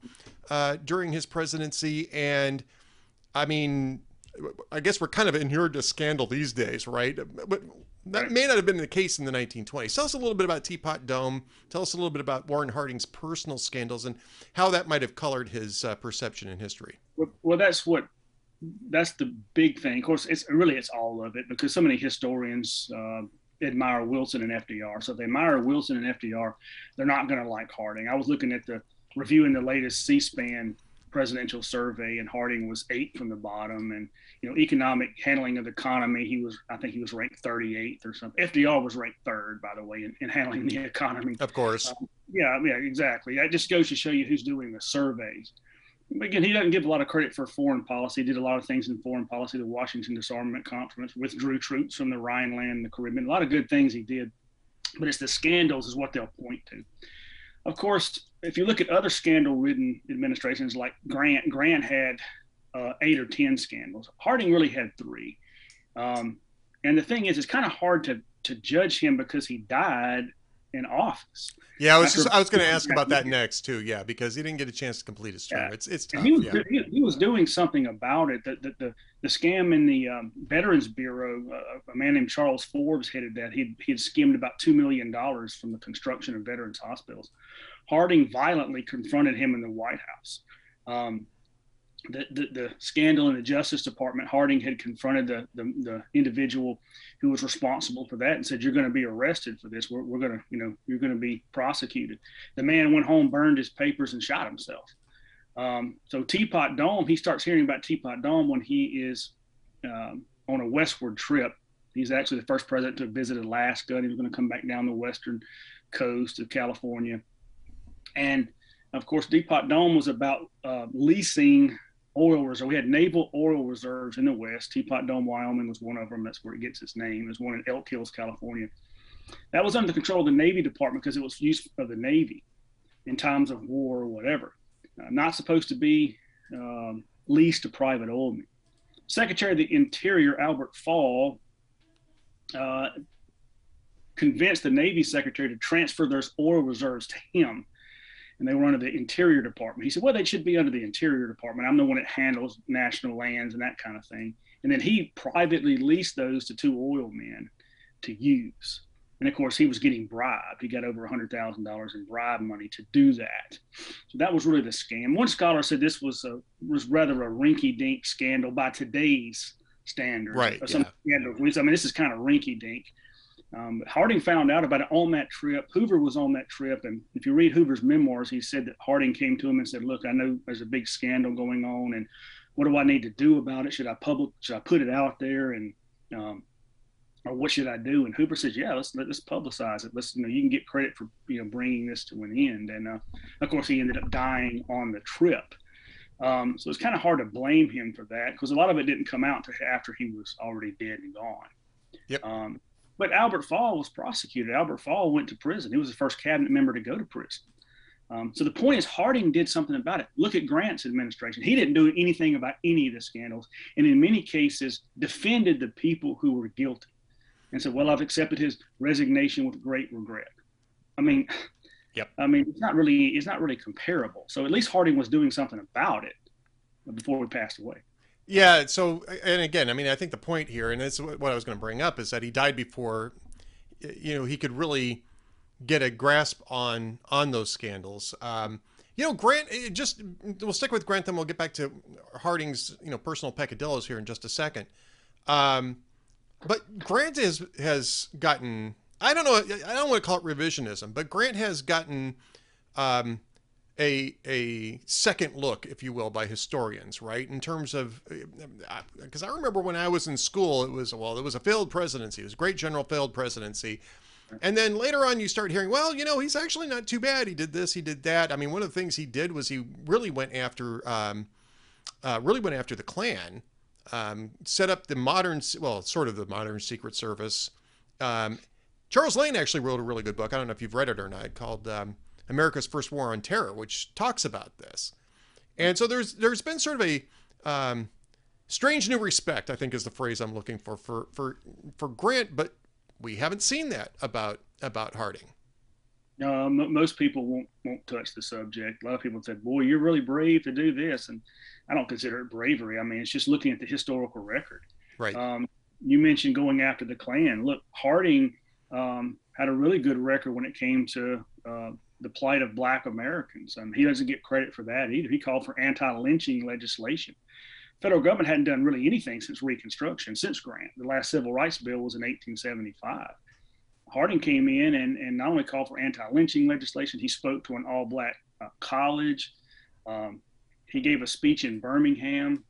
A: during his presidency. And I mean, I guess we're kind of inured to scandal these days, right? But that may not have been the case in the 1920s. Tell us a little bit about Teapot Dome. Tell us a little bit about Warren Harding's personal scandals and how that might have colored his perception in history.
C: Well, that's the big thing. Of course, it's all of it, because so many historians admire Wilson and FDR. So if they admire Wilson and FDR, they're not going to like Harding. I was looking at reviewing the latest C-SPAN presidential survey, and Harding was 8th from the bottom. And economic handling of the economy, I think he was ranked 38th or something. FDR was ranked 3rd, by the way, in handling the economy.
A: Of course.
C: Yeah, exactly. That just goes to show you who's doing the surveys. Again, he doesn't give a lot of credit for foreign policy. He did a lot of things in foreign policy. The Washington Disarmament Conference, withdrew troops from the Rhineland and the Caribbean. A lot of good things he did, but it's the scandals is what they'll point to. Of course, if you look at other scandal-ridden administrations like Grant had 8 or 10 scandals. Harding really had 3. And the thing is, it's kind of hard to judge him because he died in office.
A: Yeah, I was going to ask about that next too. Yeah, because he didn't get a chance to complete his term. Yeah. It's tough.
C: He was doing something about it. The scam in the Veterans Bureau, a man named Charles Forbes headed that. He had skimmed about $2 million from the construction of veterans hospitals. Harding violently confronted him in the White House. The scandal in the Justice Department, Harding had confronted the individual who was responsible for that and said, "You're going to be arrested for this. We're going to, you're going to be prosecuted." The man went home, burned his papers, and shot himself. So Teapot Dome, he starts hearing about Teapot Dome when he is on a westward trip. He's actually the first president to visit Alaska, and he was going to come back down the western coast of California. And of course, Teapot Dome was about leasing oil reserves. We had naval oil reserves in the West. Teapot Dome, Wyoming was one of them. That's where it gets its name. There's one in Elk Hills, California. That was under the control of the Navy Department because it was used for the Navy in times of war or whatever. Not supposed to be leased to private oilmen. Secretary of the Interior, Albert Fall, convinced the Navy Secretary to transfer those oil reserves to him. and they were under the Interior Department. He said, well, they should be under the Interior Department. I'm the one that handles national lands and that kind of thing. And then he privately leased those to two oil men to use. And of course, he was getting bribed. He got over $100,000 in bribe money to do that. So that was really the scam. One scholar said this was rather a rinky-dink scandal by today's standards.
A: Right.
C: Some scandals. I mean, this is kind of rinky-dink. But Harding found out about it on that trip. Hoover was on that trip. And if you read Hoover's memoirs, he said that Harding came to him and said, look, I know there's a big scandal going on. And what do I need to do about it? Should I put it out there? And, or what should I do? And Hoover says, yeah, let's publicize it. You can get credit for, bringing this to an end. And of course, he ended up dying on the trip. So it's kind of hard to blame him for that because a lot of it didn't come out until after he was already dead and gone.
A: Yep.
C: But Albert Fall was prosecuted. Albert Fall went to prison. He was the first cabinet member to go to prison. So the point is Harding did something about it. Look at Grant's administration. He didn't do anything about any of the scandals. And in many cases, defended the people who were guilty. And said, well, I've accepted his resignation with great regret. I mean,
A: yep.
C: It's not really comparable. So at least Harding was doing something about it before he passed away.
A: Yeah. So, and again, I think the point here, and it's what I was going to bring up, is that he died before, he could really get a grasp on those scandals. Grant, we'll stick with Grant, then we'll get back to Harding's, personal peccadillos here in just a second. But Grant has gotten, I don't want to call it revisionism, but Grant has gotten a second look, if you will, by historians, right? In terms of, because I remember when I was in school, it was a failed presidency. It was a great general failed presidency. And then later on you start hearing, well, he's actually not too bad. He did this, he did that. I mean, one of the things he did was he really went after the Klan. Set up the the modern Secret Service. Charles Lane actually wrote a really good book. I don't know if you've read it or not, called America's First War on Terror, which talks about this. And so there's been sort of a strange new respect, I think is the phrase I'm looking for Grant, but we haven't seen that about Harding.
C: Most people won't touch the subject. A lot of people said, boy, you're really brave to do this. And I don't consider it bravery. I mean, it's just looking at the historical record.
A: Right.
C: You mentioned going after the Klan. Look, Harding had a really good record when it came to the plight of Black Americans. He doesn't get credit for that either. He called for anti-lynching legislation. Federal government hadn't done really anything since Reconstruction, since Grant. The last civil rights bill was in 1875. Harding came in and not only called for anti-lynching legislation, he spoke to an all-Black college. He gave a speech in Birmingham.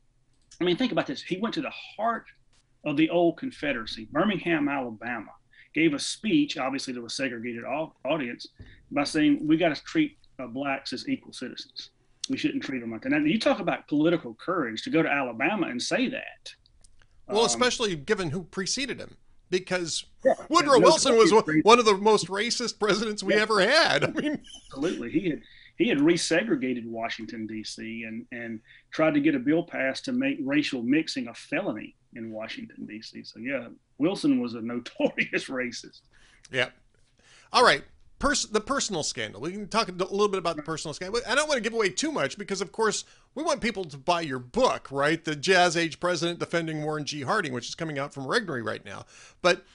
C: I mean, think about this. He went to the heart of the old Confederacy, Birmingham, Alabama, gave a speech. Obviously, there was a segregated audience by saying we got to treat Blacks as equal citizens. We shouldn't treat them like that. Now, you talk about political courage to go to Alabama and say that.
A: Well, especially given who preceded him. Because Woodrow Wilson was one of the most racist presidents we ever had. I mean,
C: absolutely, he had resegregated Washington D.C. and tried to get a bill passed to make racial mixing a felony in Washington D.C. So yeah, Wilson was a notorious racist.
A: Yeah. All right. The personal scandal. We can talk a little bit about the personal scandal. I don't want to give away too much because, of course, we want people to buy your book, right? The Jazz Age President Defending Warren G. Harding, which is coming out from Regnery right now. But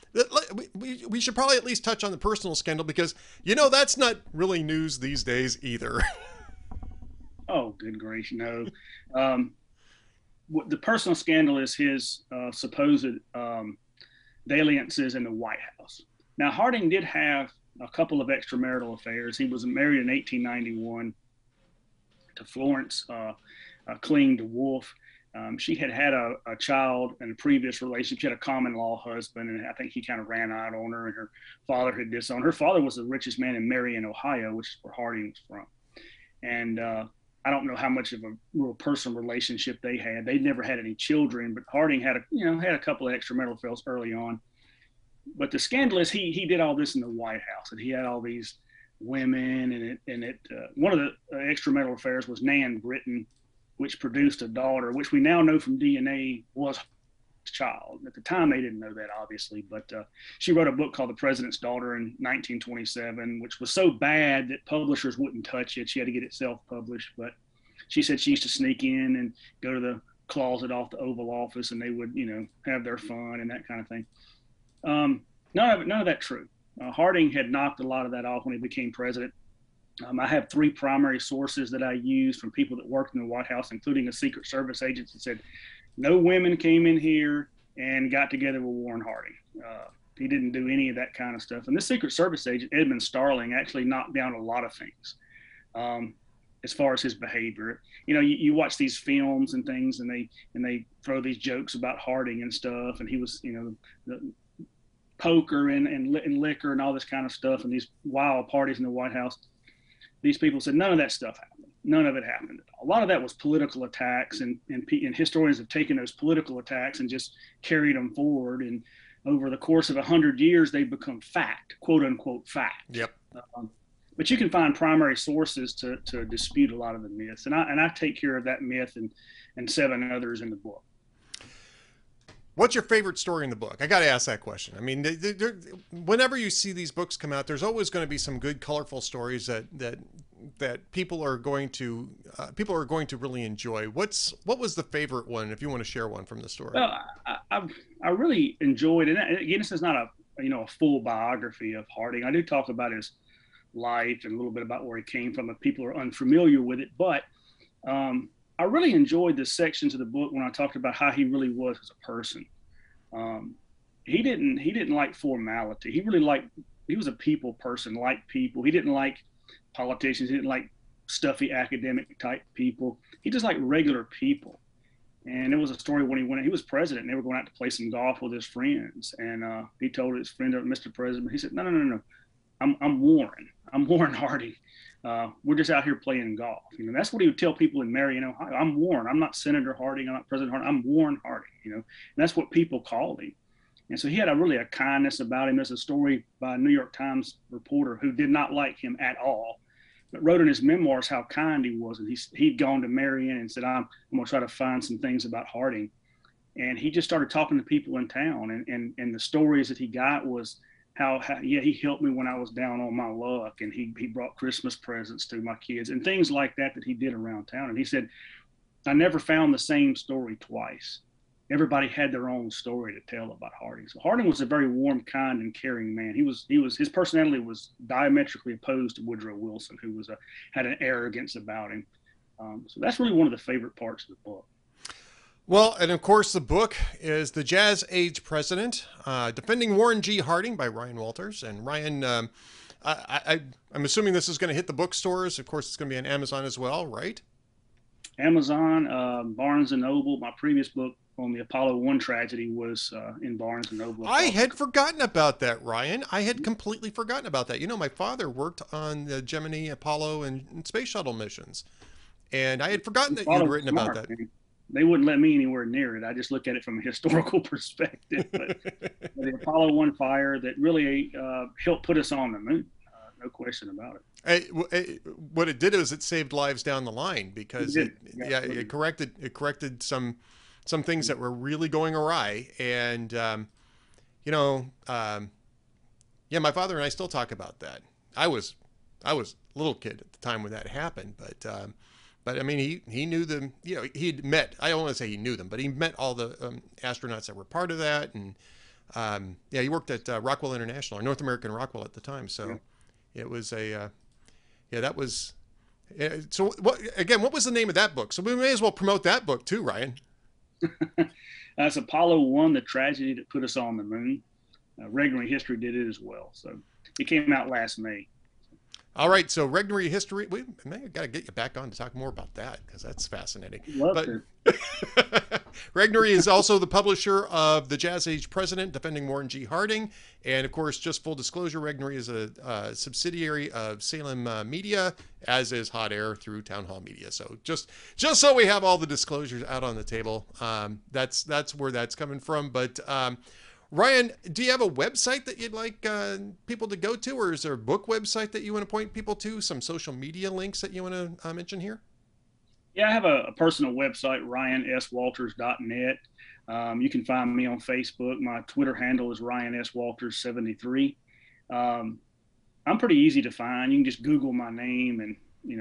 A: we should probably at least touch on the personal scandal because, that's not really news these days either.
C: Oh, good grief, no. The personal scandal is his supposed dalliances in the White House. Now, Harding did have a couple of extramarital affairs. He was married in 1891 to Florence Kling de Wolf. She had a child in a previous relationship. She had a common law husband, and I think he kind of ran out on her, and her father had disowned her. Her father was the richest man in Marion, Ohio, which is where Harding was from. And I don't know how much of a real personal relationship they had. They never had any children, but Harding had a couple of extramarital affairs early on. But the scandal is he did all this in the White House, and he had all these women, and one of the extramarital affairs was Nan Britton, which produced a daughter, which we now know from DNA was child. At the time, they didn't know that, obviously, but she wrote a book called The President's Daughter in 1927, which was so bad that publishers wouldn't touch it. She had to get it self-published, but she said she used to sneak in and go to the closet off the Oval Office, and they would, have their fun and that kind of thing. None of that true. Harding had knocked a lot of that off when he became president. I have three primary sources that I use from people that worked in the White House, including a Secret Service agent that said no women came in here and got together with Warren Harding. He didn't do any of that kind of stuff. And this Secret Service agent, Edmund Starling, actually knocked down a lot of things as far as his behavior. You watch these films and things, and they throw these jokes about Harding and stuff, and he was, the poker and liquor and all this kind of stuff, and these wild parties in the White House. These people said none of that stuff happened. None of it happened. A lot of that was political attacks, and historians have taken those political attacks and just carried them forward. And over the course of 100 years, they've become fact, quote unquote fact.
A: Yep.
C: But you can find primary sources to dispute a lot of the myths, and I take care of that myth and 7 others in the book.
A: What's your favorite story in the book? I got to ask that question. I mean, whenever you see these books come out, there's always going to be some good, colorful stories that people are going to really enjoy. What was the favorite one, if you want to share one from the story?
C: Well, I really enjoyed it. And again, this is not a full biography of Harding. I do talk about his life and a little bit about where he came from if people are unfamiliar with it, but I really enjoyed the sections of the book when I talked about how he really was as a person. He didn't like formality. He was a people person, liked people. He didn't like politicians. He didn't like stuffy academic type people. He just liked regular people. And there was a story when he was president, and they were going out to play some golf with his friends. And he told his friend, Mr. President, he said, no. I'm Warren. I'm Warren Harding. We're just out here playing golf. That's what he would tell people in Marion. I'm Warren. I'm not Senator Harding. I'm not President Harding. I'm Warren Harding. And that's what people called him. And so he had a kindness about him. There's a story by a New York Times reporter who did not like him at all, but wrote in his memoirs how kind he was. And he'd gone to Marion and said, I'm going to try to find some things about Harding. And he just started talking to people in town. And the stories that he got was, how he helped me when I was down on my luck, and he brought Christmas presents to my kids and things like that he did around town. And he said, I never found the same story twice. Everybody had their own story to tell about Harding. So Harding was a very warm, kind, and caring man. His personality was diametrically opposed to Woodrow Wilson, who had an arrogance about him. So that's really one of the favorite parts of the book.
A: Well, and of course, the book is The Jazz Age President, Defending Warren G. Harding by Ryan Walters. And Ryan, I'm assuming this is going to hit the bookstores. Of course, it's going to be on Amazon as well, right?
C: Amazon, Barnes & Noble. My previous book on the Apollo 1 tragedy was in Barnes & Noble.
A: I had forgotten about that, Ryan. I had completely forgotten about that. My father worked on the Gemini, Apollo, and Space Shuttle missions. And I had forgotten that you'd written about that.
C: They wouldn't let me anywhere near it. I just look at it from a historical perspective. But the Apollo 1 fire that really helped put us on the moon, no question about
A: it. What it did is it saved lives down the line because it corrected some things that were really going awry. And my father and I still talk about that. I was a little kid at the time when that happened, but I mean, he knew them, he'd met, I don't want to say he knew them, but he met all the astronauts that were part of that. And he worked at Rockwell International, or North American Rockwell at the time. So it was that was, so what was the name of that book? So we may as well promote that book too, Ryan.
C: That's Apollo 1, the tragedy that put us on the moon. Regnery History did it as well. So it came out last May.
A: All right, so Regnery History, we may have got to get you back on to talk more about that because that's fascinating.
C: Love to.
A: Regnery is also the publisher of The Jazz Age President, Defending Warren G. Harding. And of course, just full disclosure, Regnery is a subsidiary of Salem Media, as is Hot Air through Town Hall Media. So just so we have all the disclosures out on the table, that's where that's coming from. But Ryan, do you have a website that you'd like people to go to, or is there a book website that you want to point people to? Some social media links that you want to mention here?
C: Yeah, I have a personal website, ryanswalters.net. You can find me on Facebook. My Twitter handle is Ryan S. Walters 73. I'm pretty easy to find. You can just Google my name, and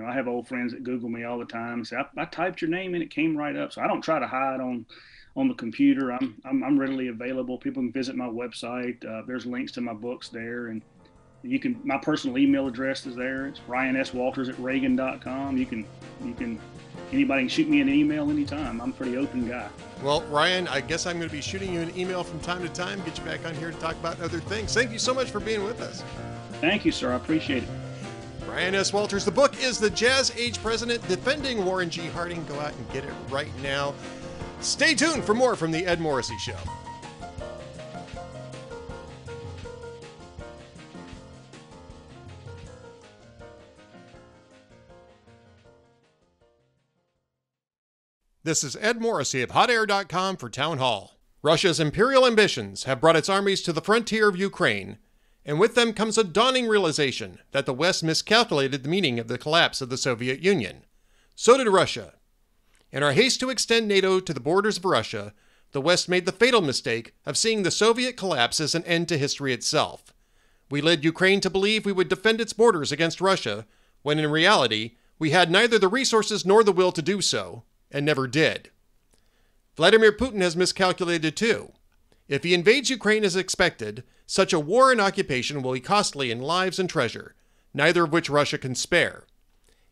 C: I have old friends that Google me all the time. So I typed your name and it came right up. So I don't try to hide on the computer. I'm readily available. People can visit my website. There's links to my books there, and my personal email address is there. It's ryanswalters@reagan.com. Anybody can shoot me an email anytime. I'm a pretty open guy.
A: Well, Ryan, I guess I'm going to be shooting you an email from time to time, get you back on here to talk about other things. Thank you so much for being with us.
C: Thank you, sir. I appreciate it.
A: Ryan S. Walters. The book is The Jazz Age President, Defending Warren G. Harding. Go out and get it right now. Stay tuned for more from The Ed Morrissey Show. This is Ed Morrissey of HotAir.com for Town Hall. Russia's imperial ambitions have brought its armies to the frontier of Ukraine, and with them comes a dawning realization that the West miscalculated the meaning of the collapse of the Soviet Union. So did Russia. In our haste to extend NATO to the borders of Russia, the West made the fatal mistake of seeing the Soviet collapse as an end to history itself. We led Ukraine to believe we would defend its borders against Russia, when in reality, we had neither the resources nor the will to do so, and never did. Vladimir Putin has miscalculated too. If he invades Ukraine as expected, such a war and occupation will be costly in lives and treasure, neither of which Russia can spare.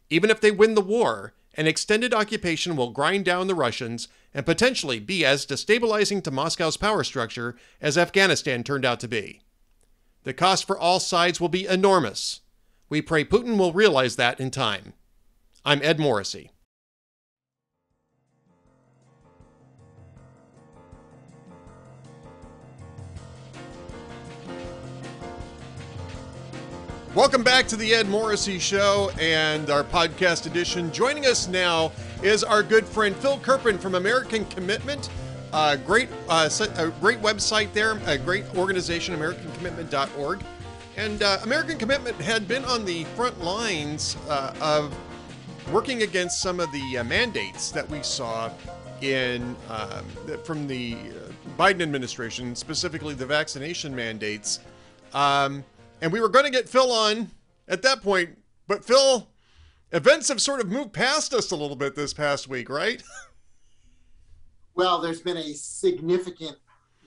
A: Even if they win the war, an extended occupation will grind down the Russians and potentially be as destabilizing to Moscow's power structure as Afghanistan turned out to be. The cost for all sides will be enormous. We pray Putin will realize that in time. I'm Ed Morrissey. Welcome back to the Ed Morrissey Show and our podcast edition. Joining us now is our good friend Phil Kerpen from American Commitment. A great website there, a great organization, AmericanCommitment.org. And American Commitment had been on the front lines of working against some of the mandates that we saw from the Biden administration, specifically the vaccination mandates. And we were going to get Phil on at that point, but Phil, events have sort of moved past us a little bit this past week, right?
D: Well, there's been a significant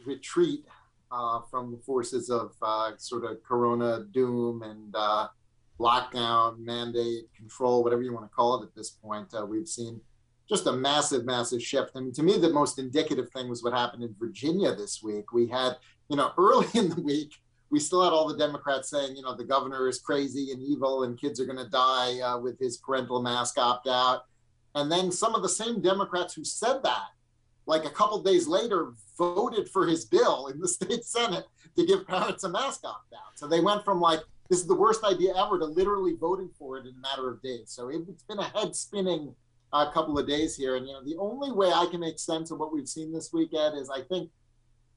D: retreat from the forces of sort of Corona doom and lockdown, mandate, control, whatever you want to call it at this point. We've seen just a massive, massive shift. I mean, to me, the most indicative thing was what happened in Virginia this week. We had, early in the week, we still had all the Democrats saying, the governor is crazy and evil and kids are going to die with his parental mask opt-out. And then some of the same Democrats who said that, like a couple days later, voted for his bill in the state Senate to give parents a mask opt-out. So they went from like, this is the worst idea ever to literally voting for it in a matter of days. So it's been a head-spinning couple of days here. And, the only way I can make sense of what we've seen this weekend is I think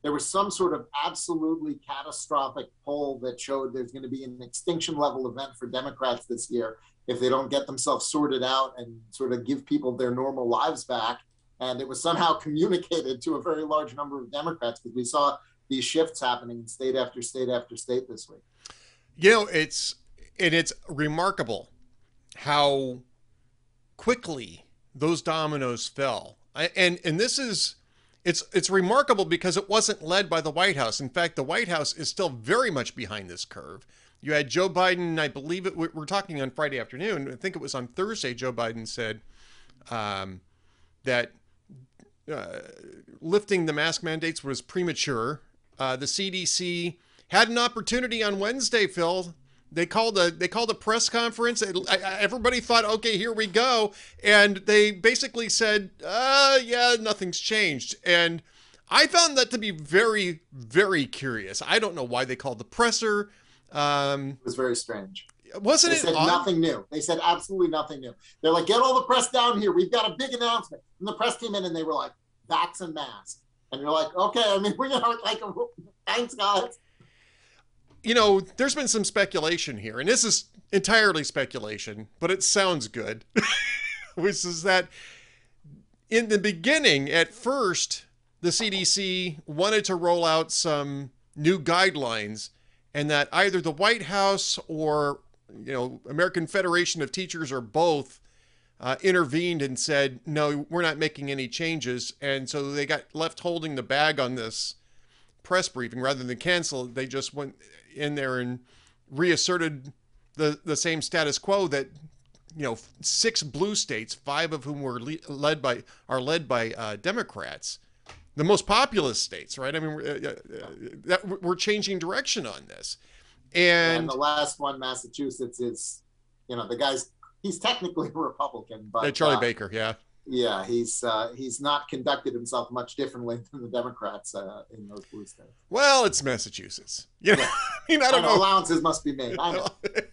D: there was some sort of absolutely catastrophic poll that showed there's going to be an extinction level event for Democrats this year if they don't get themselves sorted out and sort of give people their normal lives back. And it was somehow communicated to a very large number of Democrats because we saw these shifts happening in state after state after state this week.
A: It's remarkable how quickly those dominoes fell. And this is, it's remarkable because it wasn't led by the White House. In fact, the White House is still very much behind this curve. You had Joe Biden, I believe we're talking on Friday afternoon. I think it was on Thursday, Joe Biden said that lifting the mask mandates was premature. The CDC had an opportunity on Wednesday, Phil. They called a press conference. Everybody thought, okay, here we go. And they basically said, yeah, nothing's changed. And I found that to be very, very curious. I don't know why they called the presser.
D: It was very strange.
A: Wasn't it?
D: They said nothing new. They said absolutely nothing new. They're like, get all the press down here. We've got a big announcement. And the press came in and they were like, vax and mask. And you're like, okay, I mean, we're like, thanks, guys.
A: There's been some speculation here, and this is entirely speculation, but it sounds good, which is that in the beginning, at first, the CDC wanted to roll out some new guidelines, and that either the White House or, American Federation of Teachers or both intervened and said, no, we're not making any changes. And so they got left holding the bag on this press briefing. Rather than cancel it, they just went in there and reasserted the same status quo that, 6 blue states, 5 of whom were led by Democrats, the most populous states, right? I mean, we're changing direction on this. And
D: the last one, Massachusetts, is, the guy's, he's technically a Republican, but
A: Charlie Baker, yeah.
D: Yeah, he's not conducted himself much differently than the Democrats in those blue states.
A: Well, it's Massachusetts. I mean, I don't know.
D: Allowances must be made. I know.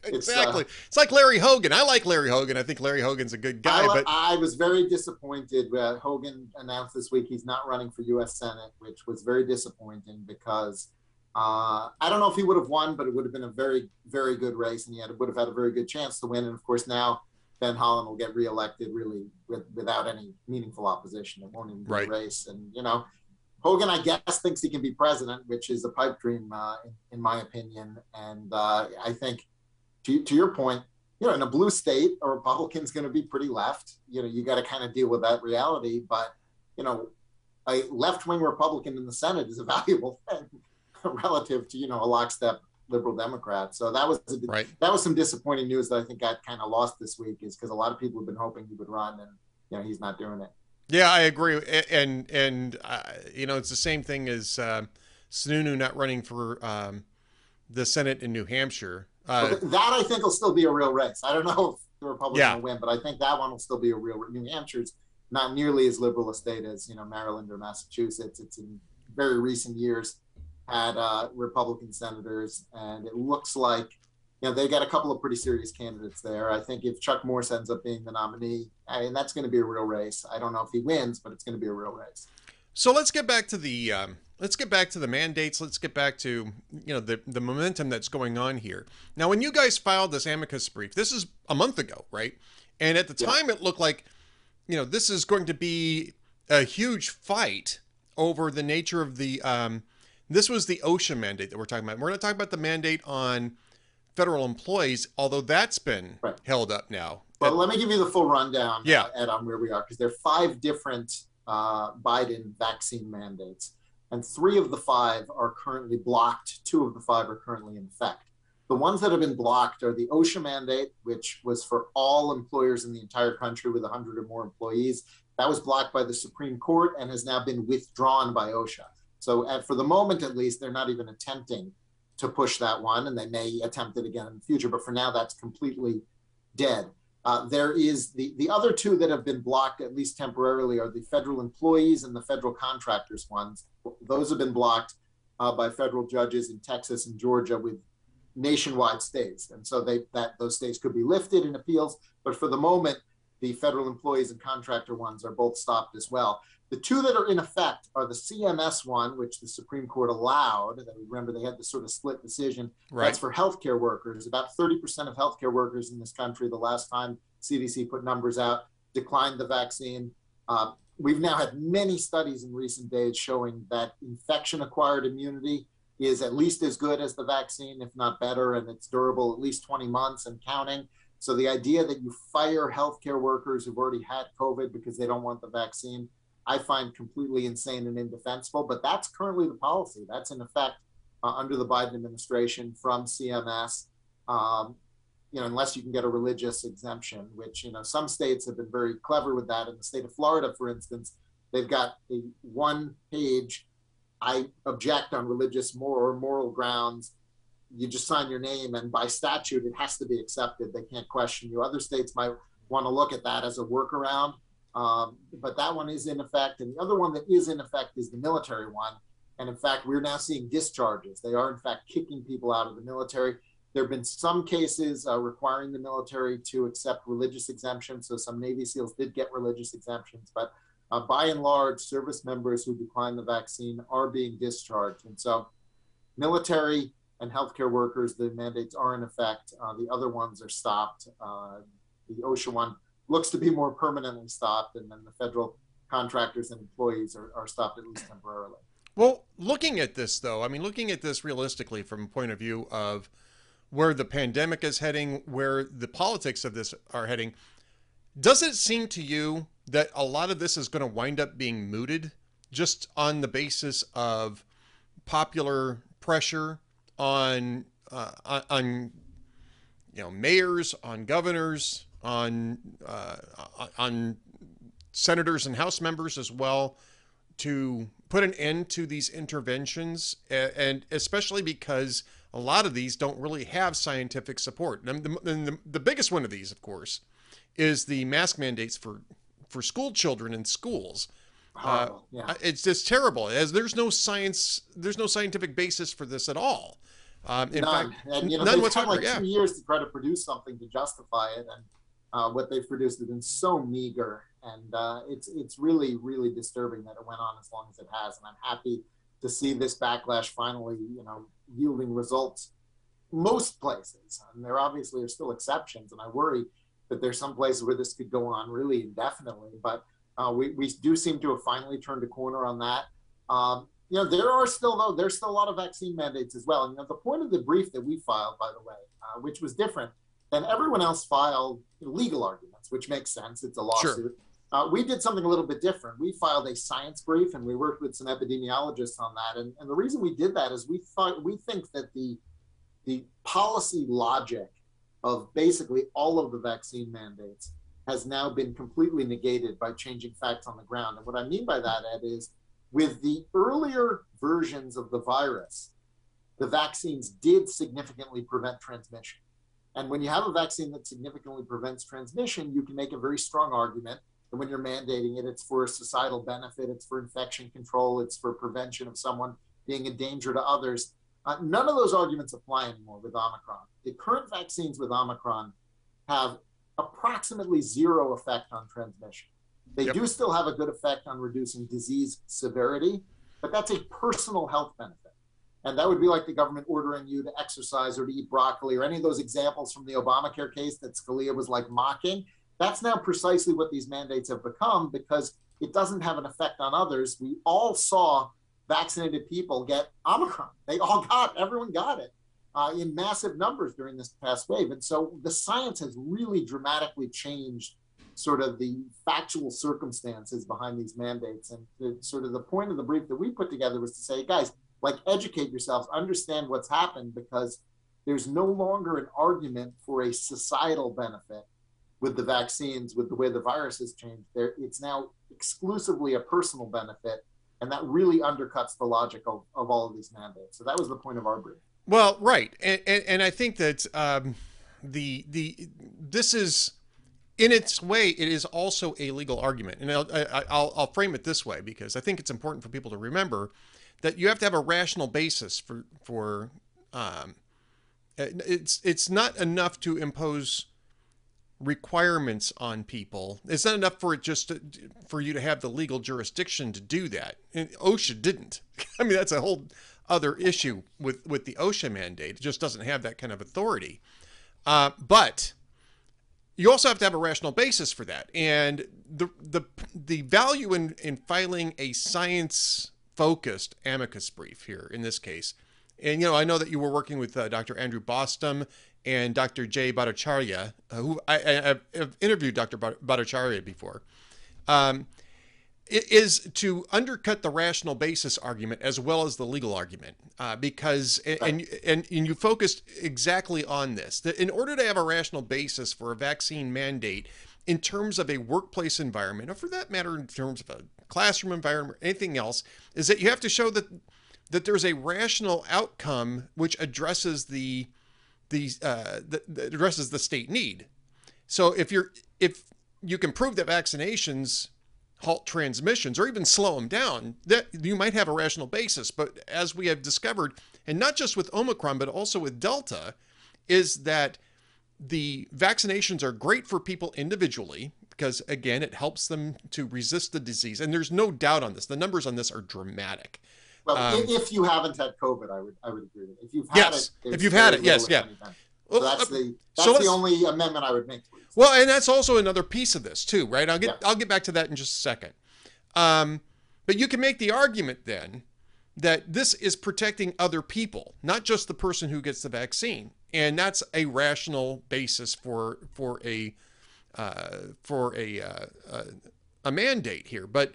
A: Exactly. It's like Larry Hogan. I like Larry Hogan. I think Larry Hogan's a good guy. But
D: I was very disappointed. Hogan announced this week he's not running for U.S. Senate, which was very disappointing because I don't know if he would have won, but it would have been a very, very good race, and he would have had a very good chance to win. And of course, now Ben Holland will get reelected really without any meaningful opposition. It won't even be a race. And, Hogan, I guess, thinks he can be president, which is a pipe dream, in my opinion. And I think, to your point, in a blue state, a Republican's going to be pretty left. You got to kind of deal with that reality. But, a left-wing Republican in the Senate is a valuable thing relative to, a lockstep liberal Democrat. So that was some disappointing news that I think got kind of lost this week, is because a lot of people have been hoping he would run, and he's not doing it.
A: Yeah, I agree. And it's the same thing as Sununu not running for the Senate in New Hampshire.
D: That I think will still be a real race. I don't know if the Republican will win, but I think that one will still be a real. New Hampshire's not nearly as liberal a state as Maryland or Massachusetts. It's in very recent years had Republican senators, and it looks like they got a couple of pretty serious candidates there. I think if Chuck Morse ends up being the nominee, that's going to be a real race. I don't know if he wins, but it's going to be a real race.
A: So let's get back to the mandates. Let's get back to the momentum that's going on here. Now, when you guys filed this amicus brief, this is a month ago, right? And at the time, it looked like this is going to be a huge fight over the nature of the. This was the OSHA mandate that we're talking about. We're going to talk about the mandate on federal employees, although that's been held up now.
D: Well, let me give you the full rundown, Ed, on where we are, because there are 5 different Biden vaccine mandates, and 3 of the 5 are currently blocked. 2 of the 5 are currently in effect. The ones that have been blocked are the OSHA mandate, which was for all employers in the entire country with 100 or more employees. That was blocked by the Supreme Court and has now been withdrawn by OSHA. So for the moment, at least, they're not even attempting to push that one, and they may attempt it again in the future. But for now, that's completely dead. There is the other 2 that have been blocked, at least temporarily, are the federal employees and the federal contractors ones. Those have been blocked by federal judges in Texas and Georgia with nationwide stays. And so those stays could be lifted in appeals. But for the moment, the federal employees and contractor ones are both stopped as well. The 2 that are in effect are the CMS one, which the Supreme Court allowed. Remember, they had this sort of split decision. Right. That's for healthcare workers. About 30% of healthcare workers in this country, the last time CDC put numbers out, declined the vaccine. We've now had many studies in recent days showing that infection-acquired immunity is at least as good as the vaccine, if not better, and it's durable at least 20 months and counting. So the idea that you fire healthcare workers who've already had COVID because they don't want the vaccine, I find completely insane and indefensible, but that's currently the policy. That's in effect under the Biden administration from CMS, unless you can get a religious exemption, which, some states have been very clever with that. In the state of Florida, for instance, they've got a 1-page, I object on religious or moral grounds. You just sign your name, and by statute, it has to be accepted. They can't question you. Other states might want to look at that as a workaround. But that one is in effect. And the other one that is in effect is the military one. And in fact, we're now seeing discharges. They are in fact kicking people out of the military. There have been some cases requiring the military to accept religious exemptions. So some Navy SEALs did get religious exemptions, but by and large, service members who decline the vaccine are being discharged. And so military and healthcare workers, the mandates are in effect. The other ones are stopped. The OSHA one looks to be more permanently stopped, and then the federal contractors and employees are stopped at least temporarily.
A: Well, looking at this, though, I mean, looking at this realistically from a point of view of where the pandemic is heading, where the politics of this are heading, does it seem to you that a lot of this is going to wind up being mooted just on the basis of popular pressure on mayors, on governors, on senators and House members as well, to put an end to these interventions, and especially because a lot of these don't really have scientific support. And the biggest one of these, of course, is the mask mandates for school children in schools.
D: Yeah.
A: It's just terrible, as there's no scientific basis for this at all. In
D: none.
A: fact,
D: And
A: none
D: they've
A: whatsoever.
D: had like 2 years to try to produce something to justify it, and what they've produced has been so meager, and it's really, really disturbing that it went on as long as it has. And I'm happy to see this backlash finally, yielding results most places. And there obviously are still exceptions, and I worry that there's some places where this could go on really indefinitely. But we do seem to have finally turned a corner on that. There's still a lot of vaccine mandates as well. And the point of the brief that we filed, by the way, which was different than everyone else filed legal arguments, which makes sense. It's a lawsuit. Sure. We did something a little bit different. We filed a science brief, and we worked with some epidemiologists on that. And the reason we did that is we think that the policy logic of basically all of the vaccine mandates has now been completely negated by changing facts on the ground. And what I mean by that, Ed, is with the earlier versions of the virus, the vaccines did significantly prevent transmission. And when you have a vaccine that significantly prevents transmission, you can make a very strong argument that when you're mandating it, it's for a societal benefit, it's for infection control, it's for prevention of someone being a danger to others. None of those arguments apply anymore with Omicron. The current vaccines with Omicron have approximately zero effect on transmission. They do still have a good effect on reducing disease severity, but that's a personal health benefit. And that would be like the government ordering you to exercise or to eat broccoli, or any of those examples from the Obamacare case that Scalia was like mocking. That's now precisely what these mandates have become, because it doesn't have an effect on others. We all saw vaccinated people get Omicron. Everyone got it in massive numbers during this past wave. And so the science has really dramatically changed sort of the factual circumstances behind these mandates. And the point of the brief that we put together was to say, guys, educate yourselves, understand what's happened, because there's no longer an argument for a societal benefit with the vaccines, with the way the virus has changed. It's now exclusively a personal benefit, and that really undercuts the logic of all of these mandates. So that was the point of our brief.
A: Well, right, and I think that this is, in its way, it is also a legal argument, and I'll frame it this way, because I think it's important for people to remember that you have to have a rational basis for it's not enough to impose requirements on people. It's not enough for for you to have the legal jurisdiction to do that. And OSHA didn't. I mean, that's a whole other issue with the OSHA mandate. It just doesn't have that kind of authority. But you also have to have a rational basis for that. And the value in filing a science-focused amicus brief here in this case, and I know that you were working with Dr. Andrew Bostom and Dr. Jay Bhattacharya, who I've interviewed Dr. Bhattacharya before, is to undercut the rational basis argument as well as the legal argument, because and you focused exactly on this, that in order to have a rational basis for a vaccine mandate in terms of a workplace environment, or for that matter in terms of a classroom environment or anything else, is that you have to show that there's a rational outcome which addresses the state need. So if you can prove that vaccinations halt transmissions or even slow them down, that you might have a rational basis. But as we have discovered, and not just with Omicron, but also with Delta, is that the vaccinations are great for people individually, because again, it helps them to resist the disease. And there's no doubt on this. The numbers on this are dramatic.
D: Well, if you haven't had COVID, I would agree with it. If you've had it,
A: if you've had it, yes, yeah.
D: So that's the only amendment I would make.
A: Well, and that's also another piece of this too, right? I'll get back to that in just a second. But you can make the argument then that this is protecting other people, not just the person who gets the vaccine, and that's a rational basis for a mandate here. But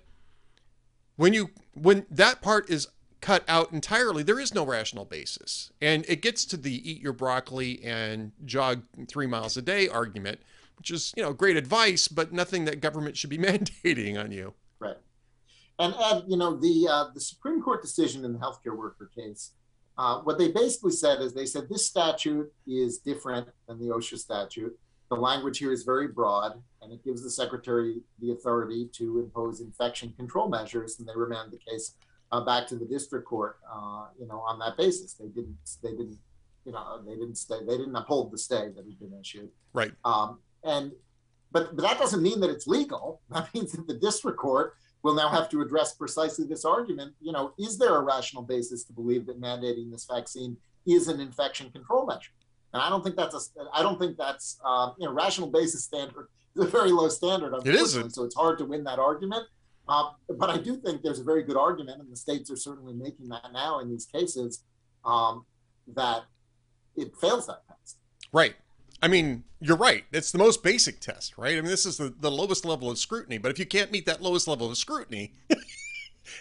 A: when that part is cut out entirely, there is no rational basis, and it gets to the eat your broccoli and jog 3 miles a day argument, which is great advice, but nothing that government should be mandating on you.
D: Right. And the Supreme Court decision in the healthcare worker case, what they basically said is they said this statute is different than the OSHA statute. The language here is very broad, and it gives the secretary the authority to impose infection control measures, and they remanded the case back to the district court, on that basis. They didn't uphold the stay that had been issued.
A: Right.
D: But that doesn't mean that it's legal. That means that the district court will now have to address precisely this argument. Is there a rational basis to believe that mandating this vaccine is an infection control measure? And I don't think that's rational basis standard is a very low standard.
A: It isn't.
D: So it's hard to win that argument. But I do think there's a very good argument, and the states are certainly making that now in these cases, that it fails that test.
A: Right. I mean, you're right. It's the most basic test, right? I mean, this is the lowest level of scrutiny. But if you can't meet that lowest level of scrutiny,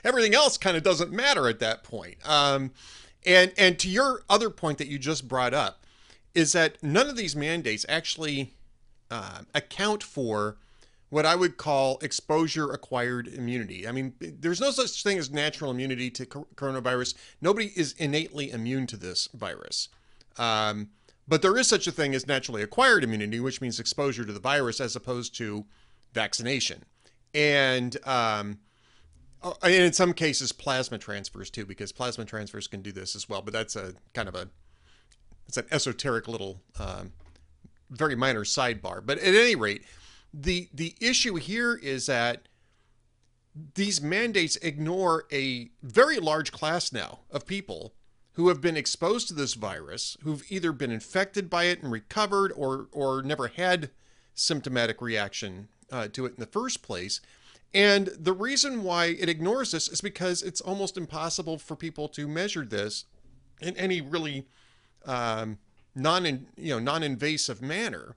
A: everything else kind of doesn't matter at that point. And to your other point that you just brought up is that none of these mandates actually account for what I would call exposure-acquired immunity. I mean, there's no such thing as natural immunity to coronavirus. Nobody is innately immune to this virus. But there is such a thing as naturally acquired immunity, which means exposure to the virus as opposed to vaccination. And in some cases, plasma transfers too, because plasma transfers can do this as well. But that's it's an esoteric little, very minor sidebar. But at any rate, the issue here is that these mandates ignore a very large class now of people who have been exposed to this virus, who've either been infected by it and recovered or never had symptomatic reaction to it in the first place. And the reason why it ignores this is because it's almost impossible for people to measure this in any really non-invasive manner.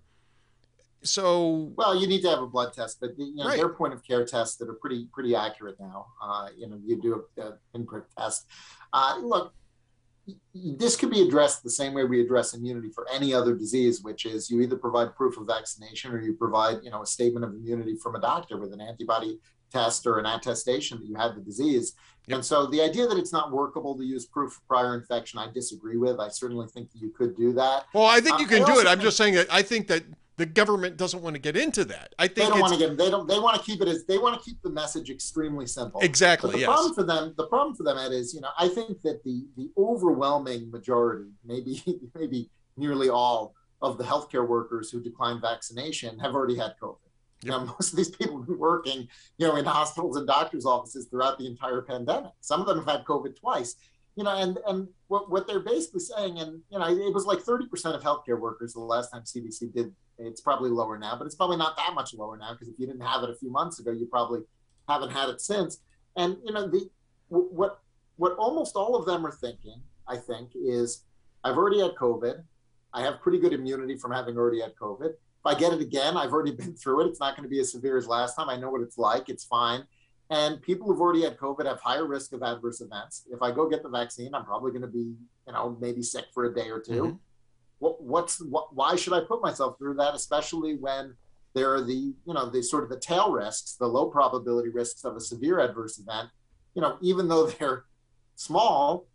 A: So,
D: well, you need to have a blood test, but
A: right.
D: There are point of care tests that are pretty accurate now. You do a pinprick test. Look, this could be addressed the same way we address immunity for any other disease, which is you either provide proof of vaccination or you provide, a statement of immunity from a doctor with an antibody test or an attestation that you had the disease. Yep. And so the idea that it's not workable to use proof of prior infection, I disagree with. I certainly think that you could do that.
A: Well, I think you can do it. I'm just saying that I think that the government doesn't want to get into that. I think
D: they want to keep the message extremely simple.
A: Exactly.
D: But the problem for them, Ed, is, I think that the overwhelming majority, maybe nearly all of the healthcare workers who decline vaccination have already had COVID. Yep. Most of these people have been working, in hospitals and doctors' offices throughout the entire pandemic. Some of them have had COVID twice. And what they're basically saying, and it was like 30% of healthcare workers the last time CDC did. It's probably lower now, but it's probably not that much lower now, because if you didn't have it a few months ago, you probably haven't had it since. And what almost all of them are thinking, I think, is I've already had COVID. I have pretty good immunity from having already had COVID. If I get it again, I've already been through it. It's not going to be as severe as last time. I know what it's like. It's fine. And people who've already had COVID have higher risk of adverse events. If I go get the vaccine, I'm probably going to be, maybe sick for a day or two. Mm-hmm. Why should I put myself through that, especially when there are the sort of the tail risks, the low probability risks of a severe adverse event, even though they're small,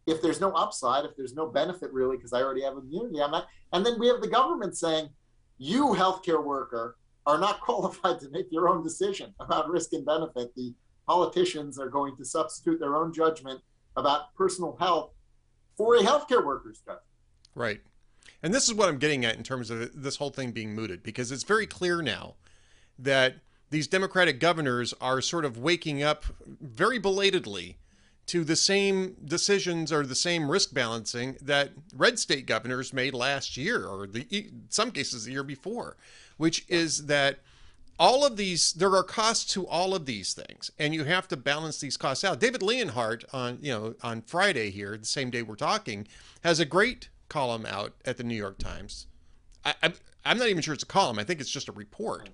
D: if there's no upside, if there's no benefit really, because I already have immunity, I'm not. And then we have the government saying, you healthcare worker are not qualified to make your own decision about risk and benefit. The politicians are going to substitute their own judgment about personal health for a healthcare worker's judgment.
A: Right. And this is what I'm getting at in terms of this whole thing being mooted, because it's very clear now that these Democratic governors are sort of waking up very belatedly to the same decisions or the same risk balancing that red state governors made last year, or in some cases the year before, which is that all of these, there are costs to all of these things, and you have to balance these costs out. David Leonhardt on Friday here, the same day we're talking, has a great column out at the New York Times. I'm not even sure it's a column. I think it's just a report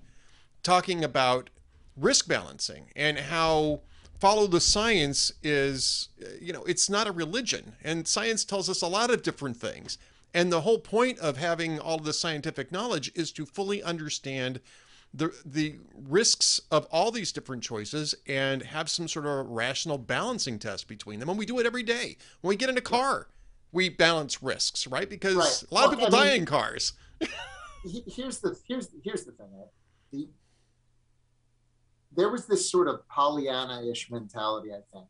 A: talking about risk balancing and how follow the science is, it's not a religion, and science tells us a lot of different things. And the whole point of having all of the scientific knowledge is to fully understand the risks of all these different choices and have some sort of rational balancing test between them. And we do it every day. When we get in a car, we balance risks, right? Because a lot of people die in cars.
D: Here's the thing. There was this sort of Pollyanna-ish mentality, I think,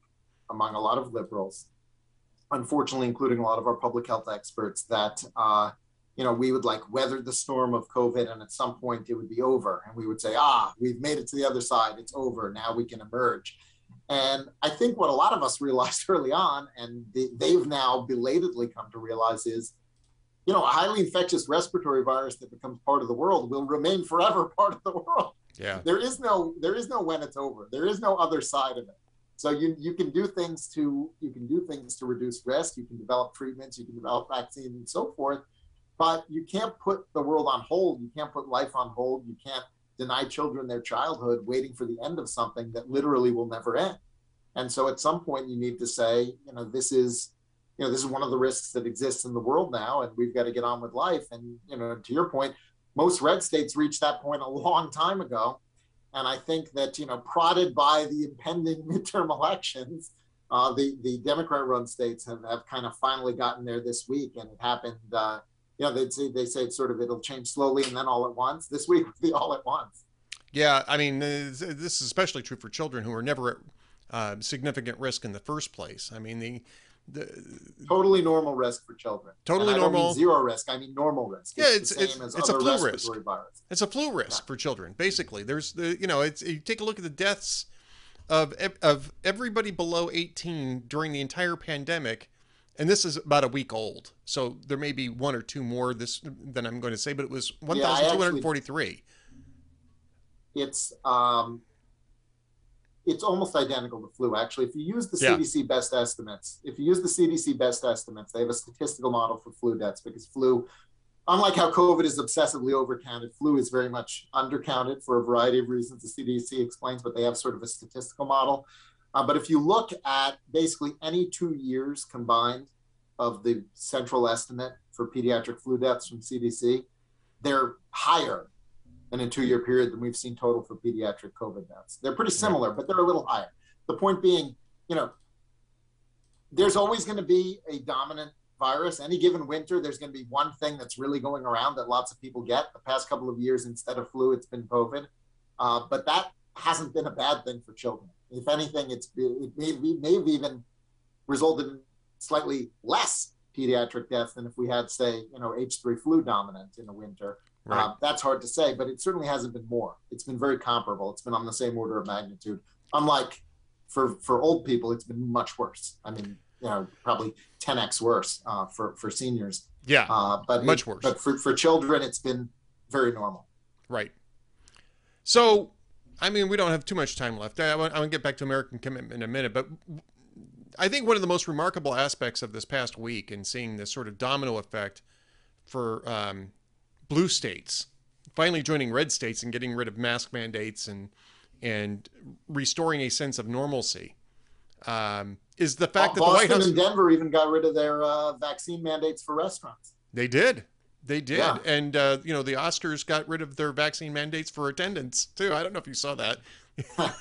D: among a lot of liberals, unfortunately, including a lot of our public health experts, that we would weather the storm of COVID, and at some point it would be over, and we would say, we've made it to the other side, it's over, now we can emerge. And I think what a lot of us realized early on, and they've now belatedly come to realize, is a highly infectious respiratory virus that becomes part of the world will remain forever part of the world.
A: Yeah.
D: There is no when it's over. There is no other side of it. So you can do things to reduce risk. You can develop treatments. You can develop vaccines and so forth. But you can't put the world on hold. You can't put life on hold. You can't deny children their childhood waiting for the end of something that literally will never end. And so at some point you need to say, this is one of the risks that exists in the world now, and we've got to get on with life. And, to your point, most red states reached that point a long time ago. And I think that, prodded by the impending midterm elections, the Democrat-run states have kind of finally gotten there this week. And it happened, they say it's it'll change slowly and then all at once. This week will be all at once.
A: Yeah, I mean, this is especially true for children who are never at significant risk in the first place. I mean, the
D: totally normal risk for children.
A: Totally normal.
D: I don't mean zero risk. I mean normal risk.
A: It's the same as
D: other
A: a flu risk.
D: Virus.
A: It's a flu risk for children. Basically, there's you take a look at the deaths of everybody below 18 during the entire pandemic, and this is about a week old. So there may be one or two more than I'm going to say, but it was 1,243.
D: It's almost identical to flu, actually. If you use the CDC best estimates, they have a statistical model for flu deaths, because flu, unlike how COVID is obsessively overcounted, flu is very much undercounted for a variety of reasons the CDC explains, but they have sort of a statistical model. But if you look at basically any 2 years combined of the central estimate for pediatric flu deaths from CDC, they're higher in a 2-year period than we've seen total for pediatric COVID deaths. They're pretty similar, but they're a little higher. The point being, there's always going to be a dominant virus. Any given winter, there's going to be one thing that's really going around that lots of people get. The past couple of years, instead of flu, it's been COVID. But that hasn't been a bad thing for children. If anything, it may have even resulted in slightly less pediatric death than if we had, say, H3 flu dominant in the winter. Right. That's hard to say, but it certainly hasn't been more. It's been very comparable. It's been on the same order of magnitude. Unlike for old people, it's been much worse. I mean, probably 10x worse for seniors.
A: Yeah,
D: but
A: much worse.
D: But for children, it's been very normal.
A: Right. So, I mean, we don't have too much time left. I want to get back to American Commitment in a minute, but I think one of the most remarkable aspects of this past week and seeing this sort of domino effect for blue states finally joining red states and getting rid of mask mandates and restoring a sense of normalcy is the fact that the White House...
D: Boston and Denver even got rid of their vaccine mandates for restaurants.
A: They did. Yeah. And, the Oscars got rid of their vaccine mandates for attendance, too. I don't know if you saw that.
D: I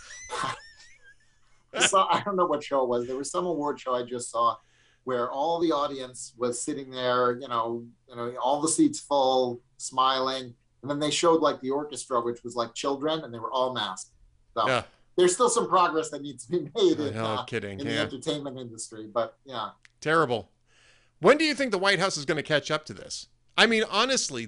D: don't know what show it was. There was some award show I just saw where all the audience was sitting there, all the seats full, smiling. And then they showed the orchestra, which was children, and they were all masked. So yeah. There's still some progress that needs to be made in the entertainment industry, but yeah.
A: Terrible. When do you think the White House is going to catch up to this? I mean, honestly,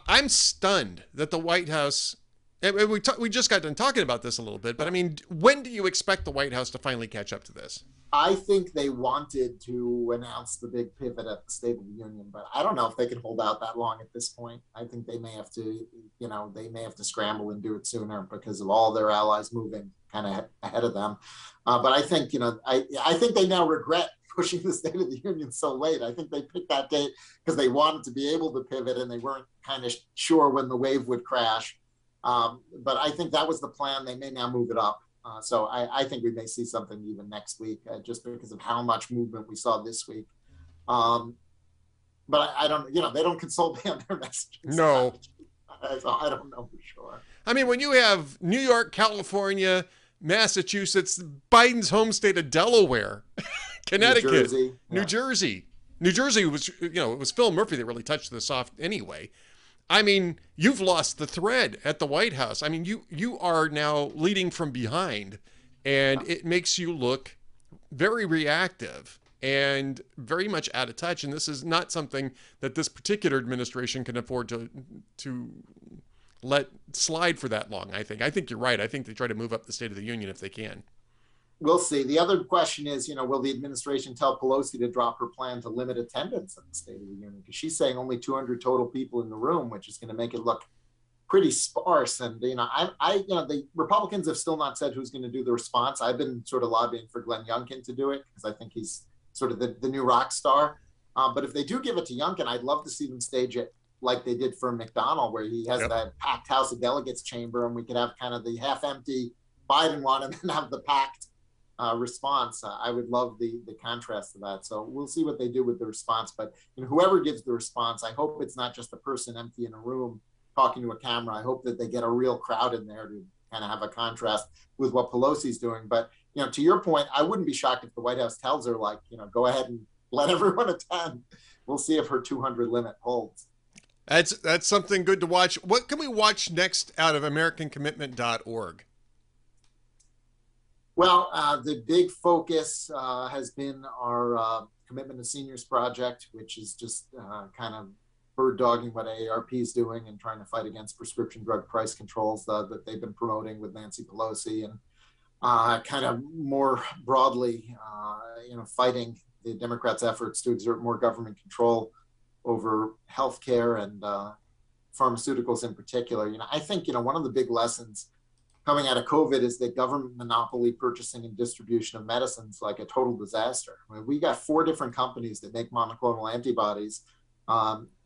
A: I'm stunned that the White House And we just got done talking about this a little bit, but I mean, when do you expect the White House to finally catch up to this?
D: I think they wanted to announce the big pivot at the State of the Union, but I don't know if they can hold out that long at this point. I think they may have to, they may have to scramble and do it sooner because of all their allies moving kind of ahead of them. But I think, I think they now regret pushing the State of the Union so late. I think they picked that date because they wanted to be able to pivot and they weren't kind of sure when the wave would crash. But I think that was the plan. They may now move it up. So I think we may see something even next week, just because of how much movement we saw this week. But I don't, they don't consult me on their messages.
A: No.
D: So I don't know for sure.
A: I mean, when you have New York, California, Massachusetts, Biden's home state of Delaware, Connecticut, New Jersey was, it was Phil Murphy that really touched this off anyway. I mean, you've lost the thread at the White House. I mean, you are now leading from behind, and it makes you look very reactive and very much out of touch. And this is not something that this particular administration can afford to let slide for that long, I think. I think you're right. I think they try to move up the State of the Union if they can.
D: We'll see. The other question is, will the administration tell Pelosi to drop her plan to limit attendance at the State of the Union? Because she's saying only 200 total people in the room, which is going to make it look pretty sparse. And, the Republicans have still not said who's going to do the response. I've been sort of lobbying for Glenn Youngkin to do it because I think he's sort of the new rock star. But if they do give it to Youngkin, I'd love to see them stage it like they did for McDonnell, where he has that packed House of Delegates chamber, and we could have kind of the half-empty Biden one and then have the packed response. I would love the contrast to that. So we'll see what they do with the response. But whoever gives the response, I hope it's not just a person empty in a room talking to a camera. I hope that they get a real crowd in there to kind of have a contrast with what Pelosi's doing. But to your point, I wouldn't be shocked if the White House tells her, like, go ahead and let everyone attend. We'll see if her 200 limit holds.
A: That's something good to watch. What can we watch next out of AmericanCommitment.org?
D: Well, the big focus has been our Commitment to Seniors project, which is just kind of bird dogging what AARP is doing and trying to fight against prescription drug price controls that they've been promoting with Nancy Pelosi, and kind of more broadly, fighting the Democrats' efforts to exert more government control over healthcare and pharmaceuticals in particular. I think, one of the big lessons coming out of COVID is that government monopoly purchasing and distribution of medicines like a total disaster. I mean, we got 4 different companies that make monoclonal antibodies.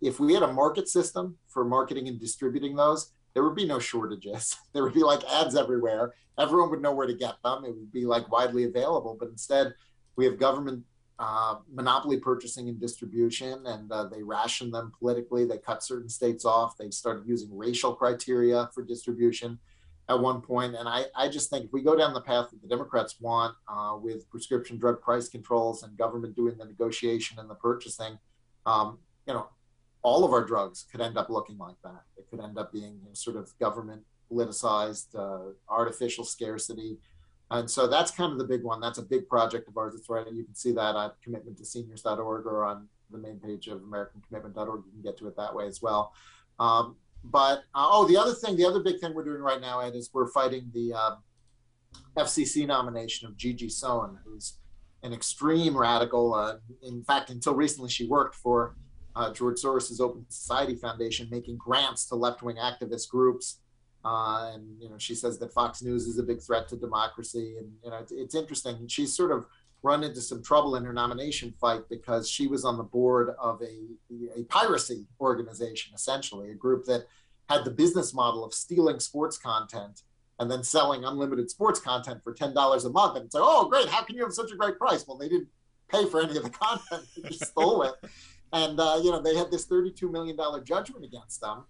D: If we had a market system for marketing and distributing those, there would be no shortages. There would be like ads everywhere. Everyone would know where to get them. It would be like widely available. But instead, we have government monopoly purchasing and distribution, and they ration them politically. They cut certain states off. They started using racial criteria for distribution at one point. And I just think if we go down the path that the Democrats want with prescription drug price controls and government doing the negotiation and the purchasing, all of our drugs could end up looking like that. It could end up being sort of government politicized, artificial scarcity. And so that's kind of the big one. That's a big project of ours. It's right. You can see that at commitmenttoseniors.org or on the main page of AmericanCommitment.org. You can get to it that way as well. The other big thing we're doing right now, Ed, is we're fighting the FCC nomination of Gigi Sohn, who's an extreme radical. In fact, until recently, she worked for George Soros's Open Society Foundation, making grants to left-wing activist groups. She says that Fox News is a big threat to democracy. And, it's interesting. She's sort of run into some trouble in her nomination fight because she was on the board of a piracy organization, essentially, a group that had the business model of stealing sports content and then selling unlimited sports content for $10 a month. And it's like, oh, great. How can you have such a great price? Well, they didn't pay for any of the content. They just stole it. And, they had this $32 million judgment against them.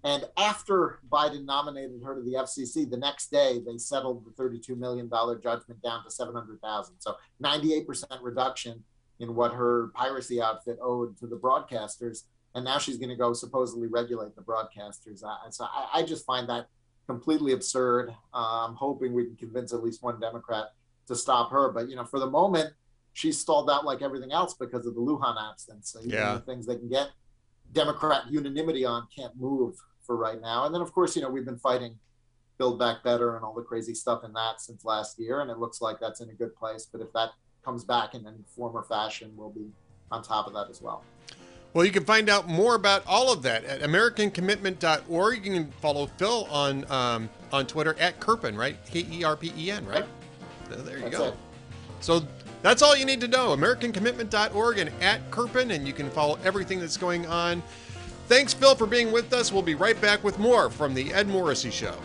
D: And after Biden nominated her to the FCC, the next day they settled the $32 million judgment down to $700,000. So 98% reduction in what her piracy outfit owed to the broadcasters. And now she's going to go supposedly regulate the broadcasters. So I just find that completely absurd. I'm hoping we can convince at least one Democrat to stop her. But, for the moment, she's stalled out like everything else because of the Lujan absence. So the things they can get Democrat unanimity on can't move for right now. And then, of course, we've been fighting Build Back Better and all the crazy stuff in that since last year, and it looks like that's in a good place. But if that comes back in any form or fashion, we'll be on top of that as well.
A: Well, you can find out more about all of that at AmericanCommitment.org. You can follow Phil on Twitter at Kerpen, right? Kerpen, right? There you
D: That's
A: go.
D: it.
A: So that's all you need to know. AmericanCommitment.org and at Kerpen, and you can follow everything that's going on. Thanks, Phil, for being with us. We'll be right back with more from the Ed Morrissey Show.